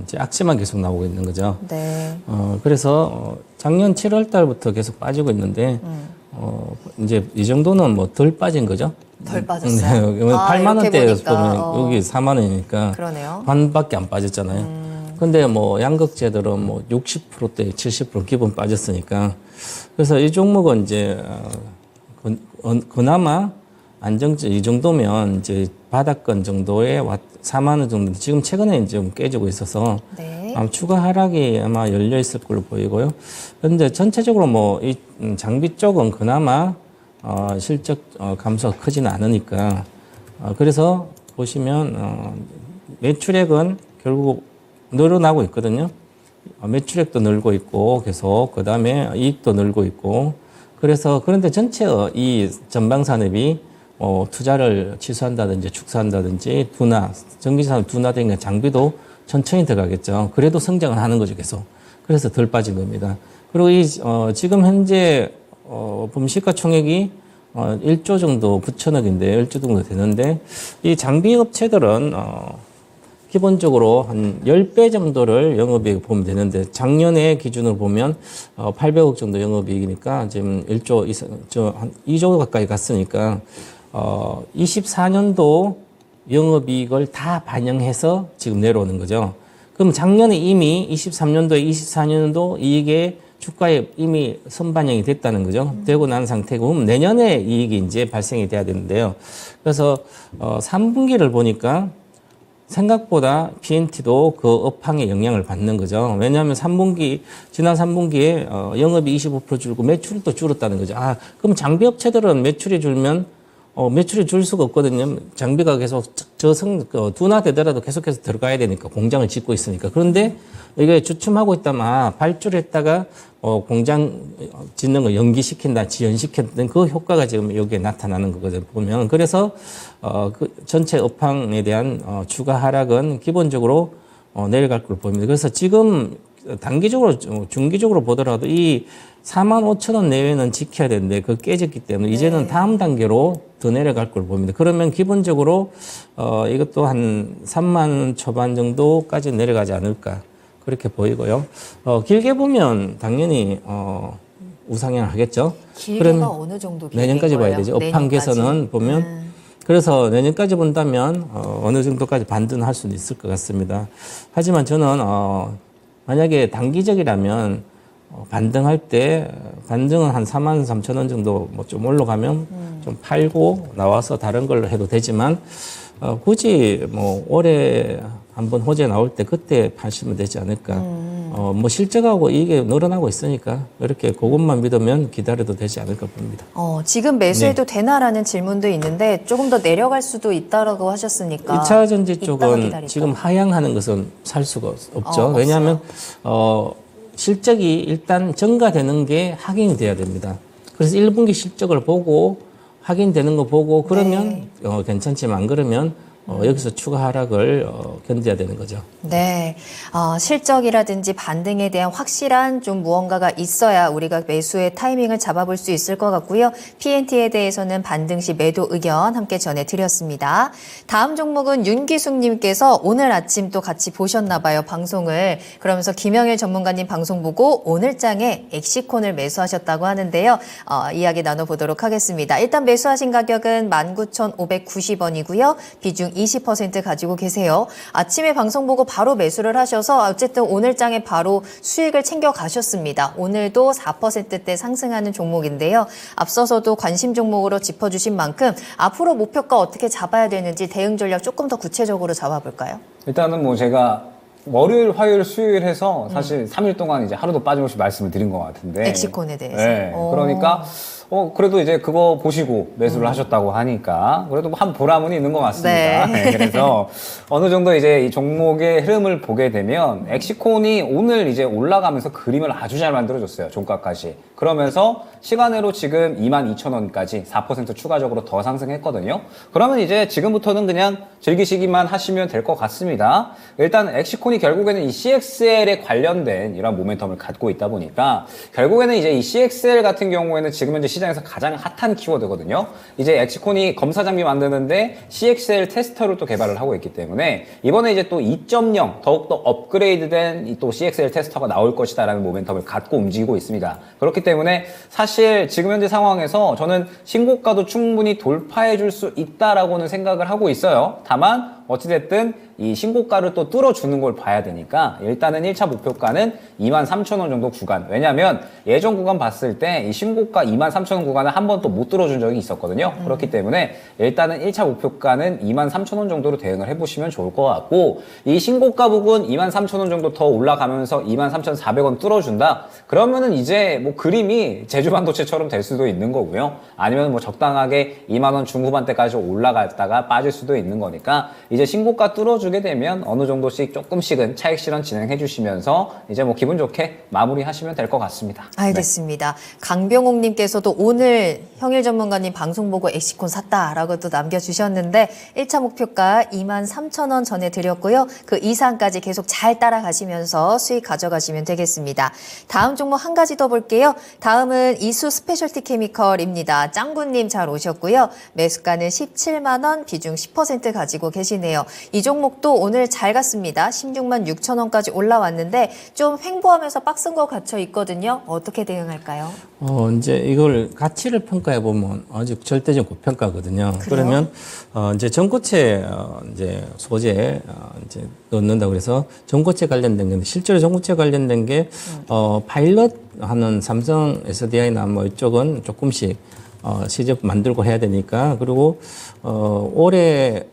Speaker 2: 이제 악재만 계속 나오고 있는 거죠.
Speaker 1: 네.
Speaker 2: 그래서 작년 7월 달부터 계속 빠지고 있는데 이제 이 정도는 뭐 덜 빠진 거죠.
Speaker 1: 덜 빠졌어요.
Speaker 2: 네, 8만
Speaker 1: 이렇게
Speaker 2: 원대에서
Speaker 1: 보니까,
Speaker 2: 보면 여기 4만 원이니까
Speaker 1: 그러네요.
Speaker 2: 반밖에 안 빠졌잖아요. 근데 뭐 양극재들은 뭐 60%대, 70% 기본 빠졌으니까 그래서 이 종목은 이제 그나마 안정적 이 정도면 이제 바닥권 정도에 4만 원 정도 지금 최근에 좀 깨지고 있어서
Speaker 1: 네.
Speaker 2: 아마 추가 하락이 아마 열려 있을 걸로 보이고요. 그런데 전체적으로 뭐 이 장비 쪽은 그나마 실적 감소가 크지는 않으니까 그래서 보시면 매출액은 결국 늘어나고 있거든요. 매출액도 늘고 있고 계속 그다음에 이익도 늘고 있고 그래서 그런데 전체 이 전방 산업이 투자를 취소한다든지 축소한다든지 전기산업 둔화된 장비도 천천히 들어가겠죠. 그래도 성장을 하는 거죠, 계속. 그래서 덜 빠진 겁니다. 그리고 지금 현재 보면 시가총액이 1조 정도 9천억인데 1조 정도 되는데 이 장비 업체들은 기본적으로 한 10배 정도를 영업이익 보면 되는데 작년에 기준으로 보면 800억 정도 영업이익이니까 지금 1조 이상, 한 2조 가까이 갔으니까 24년도 영업이익을 다 반영해서 지금 내려오는 거죠. 그럼 작년에 이미 23년도에 24년도 이익에 주가에 이미 선반영이 됐다는 거죠. 되고 난 상태고 그럼 내년에 이익이 이제 발생이 돼야 되는데요. 그래서 3분기를 보니까 생각보다 P&T도 그 업황에 영향을 받는 거죠. 왜냐하면 지난 3분기에 영업이 25% 줄고 매출도 줄었다는 거죠. 그럼 장비 업체들은 매출이 줄면 매출이 줄 수가 없거든요. 장비가 계속 둔화되더라도 계속해서 들어가야 되니까 공장을 짓고 있으니까. 그런데 이게 주춤하고 있다면 발주를 했다가 공장 짓는 거 연기시킨다, 지연시켰던 그 효과가 지금 여기에 나타나는 거거든요. 보면 그래서 그 전체 업황에 대한 추가 하락은 기본적으로 내려갈 걸 보입니다. 그래서 지금 단기적으로 중기적으로 보더라도 이 4만 5천 원 내외는 지켜야 되는데 그 깨졌기 때문에 이제는 다음 단계로 더 내려갈 걸 봅니다. 그러면 기본적으로 이것도 한 3만 초반 정도까지 내려가지 않을까 그렇게 보이고요. 길게 보면 당연히 우상향 하겠죠.
Speaker 1: 길게가 어느 정도 길게
Speaker 2: 내년까지 봐야
Speaker 1: 거예요?
Speaker 2: 되죠. 업황 개선은 보면 그래서 내년까지 본다면 어느 정도까지 반등할 수는 있을 것 같습니다. 하지만 저는 만약에 단기적이라면 반등할 때 반등은 한 4만 3천 원 정도 뭐 좀 올라가면 좀 팔고 나와서 다른 걸로 해도 되지만 굳이 뭐 올해 한번 호재 나올 때 그때 파시면 되지 않을까. 뭐 실적하고 이게 늘어나고 있으니까 이렇게 그것만 믿으면 기다려도 되지 않을까 봅니다.
Speaker 1: 지금 매수해도 되나라는 질문도 있는데 조금 더 내려갈 수도 있다라고 하셨으니까
Speaker 2: 1차 전지
Speaker 1: 이따가
Speaker 2: 쪽은
Speaker 1: 기다릴까?
Speaker 2: 지금 하향하는 것은 살 수가 없죠. 왜냐하면 실적이 일단 증가되는 게 확인이 돼야 됩니다. 그래서 1분기 실적을 보고 확인되는 거 보고 그러면 괜찮지만 안 그러면 여기서 추가 하락을 견뎌야 되는 거죠.
Speaker 1: 네, 실적이라든지 반등에 대한 확실한 좀 무언가가 있어야 우리가 매수의 타이밍을 잡아볼 수 있을 것 같고요. P&T에 대해서는 반등 시 매도 의견 함께 전해드렸습니다. 다음 종목은 윤기숙님께서 오늘 아침 또 같이 보셨나 봐요, 방송을. 그러면서 김영일 전문가님 방송 보고 오늘장에 엑시콘을 매수하셨다고 하는데요. 이야기 나눠보도록 하겠습니다. 일단 매수하신 가격은 19,590원이고요. 비중 20% 가지고 계세요. 아침에 방송 보고 바로 매수를 하셔서 어쨌든 오늘장에 바로 수익을 챙겨 가셨습니다. 오늘도 4%대 상승하는 종목인데요. 앞서서도 관심 종목으로 짚어주신 만큼 앞으로 목표가 어떻게 잡아야 되는지 대응 전략 조금 더 구체적으로 잡아볼까요?
Speaker 3: 일단은 뭐 제가 월요일, 화요일, 수요일 해서 사실 3일 동안 이제 하루도 빠짐없이 말씀을 드린 것 같은데.
Speaker 1: 엑시콘에 대해서.
Speaker 3: 네. 그러니까 그래도 이제 그거 보시고 매수를 하셨다고 하니까 그래도 뭐 한 보람은 있는 것 같습니다.
Speaker 1: 네.
Speaker 3: 네, 그래서 어느 정도 이제 이 종목의 흐름을 보게 되면 엑시콘이 오늘 이제 올라가면서 그림을 아주 잘 만들어줬어요. 종가까지. 그러면서 시간으로 지금 22,000원까지 4% 추가적으로 더 상승했거든요. 그러면 이제 지금부터는 그냥 즐기시기만 하시면 될 것 같습니다. 일단 엑시콘이 결국에는 이 CXL에 관련된 이런 모멘텀을 갖고 있다 보니까 결국에는 이제 이 CXL 같은 경우에는 지금 현재 시장 시장에서 가장 핫한 키워드거든요. 이제 엑시콘이 검사 장비 만드는데 CXL 테스터를 또 개발을 하고 있기 때문에 이번에 이제 또 2.0 더욱더 업그레이드된 이 또 CXL 테스터가 나올 것이다라는 모멘텀을 갖고 움직이고 있습니다. 그렇기 때문에 사실 지금 현재 상황에서 저는 신고가도 충분히 돌파해 줄 수 있다라고는 생각을 하고 있어요. 다만 어찌됐든 이 신고가를 또 뚫어주는 걸 봐야 되니까 일단은 1차 목표가는 23,000원 정도 구간. 왜냐면 예전 구간 봤을 때 이 신고가 23,000원 구간을 한 번 또 못 뚫어준 적이 있었거든요. 그렇기 때문에 일단은 1차 목표가는 23,000원 정도로 대응을 해보시면 좋을 것 같고, 이 신고가 부분 23,000원 정도 더 올라가면서 23,400원 뚫어준다? 그러면은 이제 뭐 그림이 제주반도체처럼 될 수도 있는 거고요. 아니면 뭐 적당하게 2만원 중후반대까지 올라갔다가 빠질 수도 있는 거니까 이제 신고가 뚫어주게 되면 어느 정도씩 조금씩은 차익 실현 진행해 주시면서 이제 뭐 기분 좋게 마무리하시면 될 것 같습니다.
Speaker 1: 알겠습니다. 강병옥님께서도 오늘 형일 전문가님 방송 보고 엑시콘 샀다라고 또 남겨주셨는데 1차 목표가 23,000원 전해드렸고요. 그 이상까지 계속 잘 따라가시면서 수익 가져가시면 되겠습니다. 다음 종목 한 가지 더 볼게요. 다음은 이수 스페셜티 케미컬입니다. 짱구님 잘 오셨고요. 매수가는 17만 원, 비중 10% 가지고 계시네요. 이 종목도 오늘 잘 갔습니다. 16만 6천 원까지 올라왔는데 좀 횡보하면서 박스인 거 갇혀 있거든요. 어떻게 대응할까요?
Speaker 2: 이제 이걸 가치를 평가해 보면 아직 절대적 고평가거든요. 그러면 이제 전고체 이제 소재 이제 넣는다 그래서 전고체 관련된 건데 실제로 전고체 관련된 게 파일럿 하는 삼성 SDI나 뭐 이쪽은 조금씩 시접 만들고 해야 되니까, 그리고 올해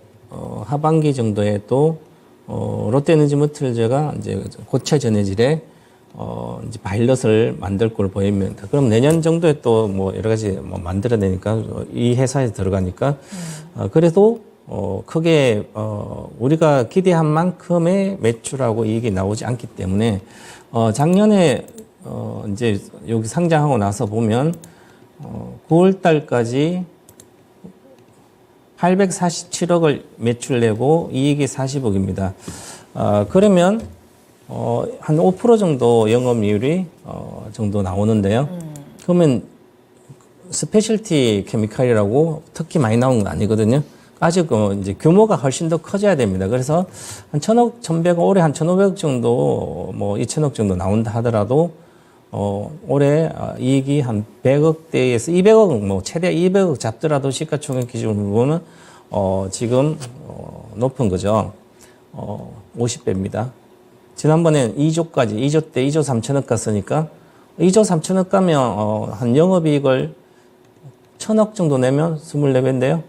Speaker 2: 하반기 정도에 또 롯데에너지머틀즈가 이제 고체 전해질에 이제 파일럿을 만들 걸 보입니다. 그럼 내년 정도에 또 뭐 여러 가지 뭐 만들어내니까 이 회사에 들어가니까 그래도 크게 우리가 기대한 만큼의 매출하고 이익이 나오지 않기 때문에 작년에 이제 여기 상장하고 나서 보면 9월 달까지 847억을 매출 내고 이익이 40억입니다. 그러면 한 5% 정도 영업이율이 정도 나오는데요. 그러면 스페셜티 케미칼이라고 특히 많이 나온 건 아니거든요. 아직 이제 규모가 훨씬 더 커져야 됩니다. 그래서 한 1,000억, 1,100억, 올해 한 1,500억 정도, 뭐 2,000억 정도 나온다 하더라도 올해 이익이 한 100억대에서 200억, 뭐 최대 200억 잡더라도 시가총액 기준으로 보면 지금 높은 거죠. 50배입니다. 지난번에 2조까지, 2조 때 2조 3천억 갔으니까 2조 3천억 가면 한 영업이익을 1,000억 정도 내면 24배인데요.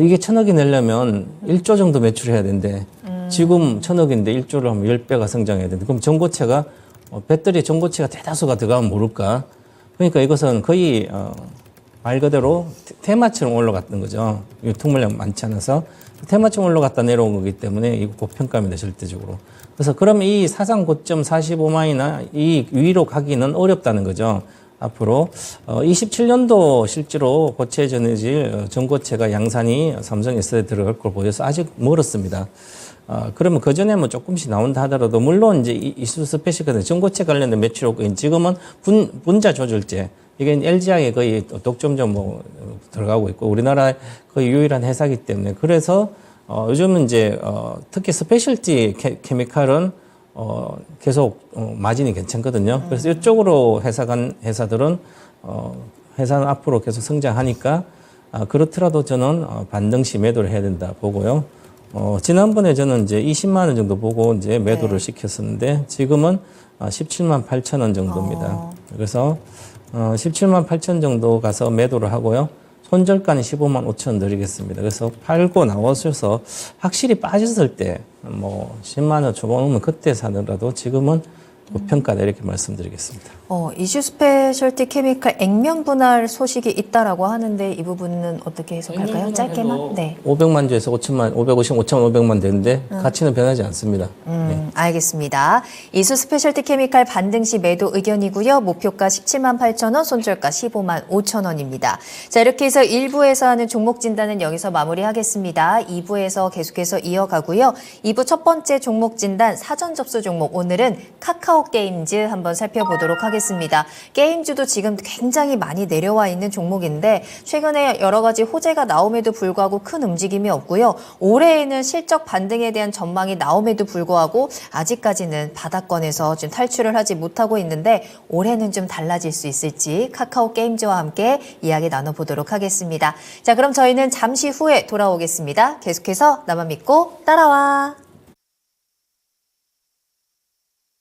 Speaker 2: 이게 1,000억이 내려면 1조 정도 매출해야 되는데 지금 1,000억인데 1조를 하면 10배가 성장해야 되는데, 그럼 전고체가 배터리 전고체가 대다수가 들어가면 모를까. 그러니까 이것은 거의 말 그대로 테마처럼 올라갔던 거죠. 유통물량 많지 않아서 테마처럼 올라갔다 내려온 거기 때문에 이거 고평가입니다, 절대적으로. 그래서 그러면 이 사상 고점 45만이나 이 위로 가기는 어렵다는 거죠. 앞으로 27년도 실제로 고체 전해질 전고체가 양산이 삼성 S에 들어갈 걸 보여서 아직 멀었습니다. 그러면 그 전에 뭐 조금씩 나온다 하더라도, 물론 이제 이수 스페셜 전고체 관련된 매출이고 지금은 분자 조절제, 이게 LG화에 거의 독점점 뭐 들어가고 있고 우리나라의 거의 유일한 회사이기 때문에, 그래서 요즘은 이제 특히 스페셜티 케미칼은 계속 마진이 괜찮거든요. 그래서 이쪽으로 회사들은 회사는 앞으로 계속 성장하니까 그렇더라도 저는 반등시 매도를 해야 된다 보고요. 지난번에 저는 이제 20만 원 정도 보고 이제 매도를 시켰었는데 지금은 17만 8천 원 정도입니다. 그래서 17만 8천 정도 가서 매도를 하고요. 손절가는 15만 5천 원 드리겠습니다. 그래서 팔고 나오셔서 확실히 빠졌을 때 뭐 10만 원 초반 오면 그때 사더라도 지금은 고평가다 이렇게 말씀드리겠습니다.
Speaker 1: 이슈 스페셜티 케미칼 액면 분할 소식이 있다라고 하는데 이 부분은 어떻게 해석할까요? 짧게만? 네.
Speaker 2: 500만 주에서 5천만, 550, 5,500만 되는데 가치는 변하지 않습니다. 네.
Speaker 1: 알겠습니다. 이수 스페셜티 케미칼 반등 시 매도 의견이고요. 목표가 17만 8천 원, 손절가 15만 5천 원입니다. 자, 이렇게 해서 1부에서 하는 종목 진단은 여기서 마무리하겠습니다. 2부에서 계속해서 이어가고요. 2부 첫 번째 종목 진단 사전 접수 종목, 오늘은 카카오 카카오 게임즈 한번 살펴보도록 하겠습니다. 게임즈도 지금 굉장히 많이 내려와 있는 종목인데 최근에 여러 가지 호재가 나옴에도 불구하고 큰 움직임이 없고요. 올해에는 실적 반등에 대한 전망이 나옴에도 불구하고 아직까지는 바닥권에서 좀 탈출을 하지 못하고 있는데 올해는 좀 달라질 수 있을지 카카오 게임즈와 함께 이야기 나눠보도록 하겠습니다. 자, 그럼 저희는 잠시 후에 돌아오겠습니다. 계속해서 나만 믿고 따라와.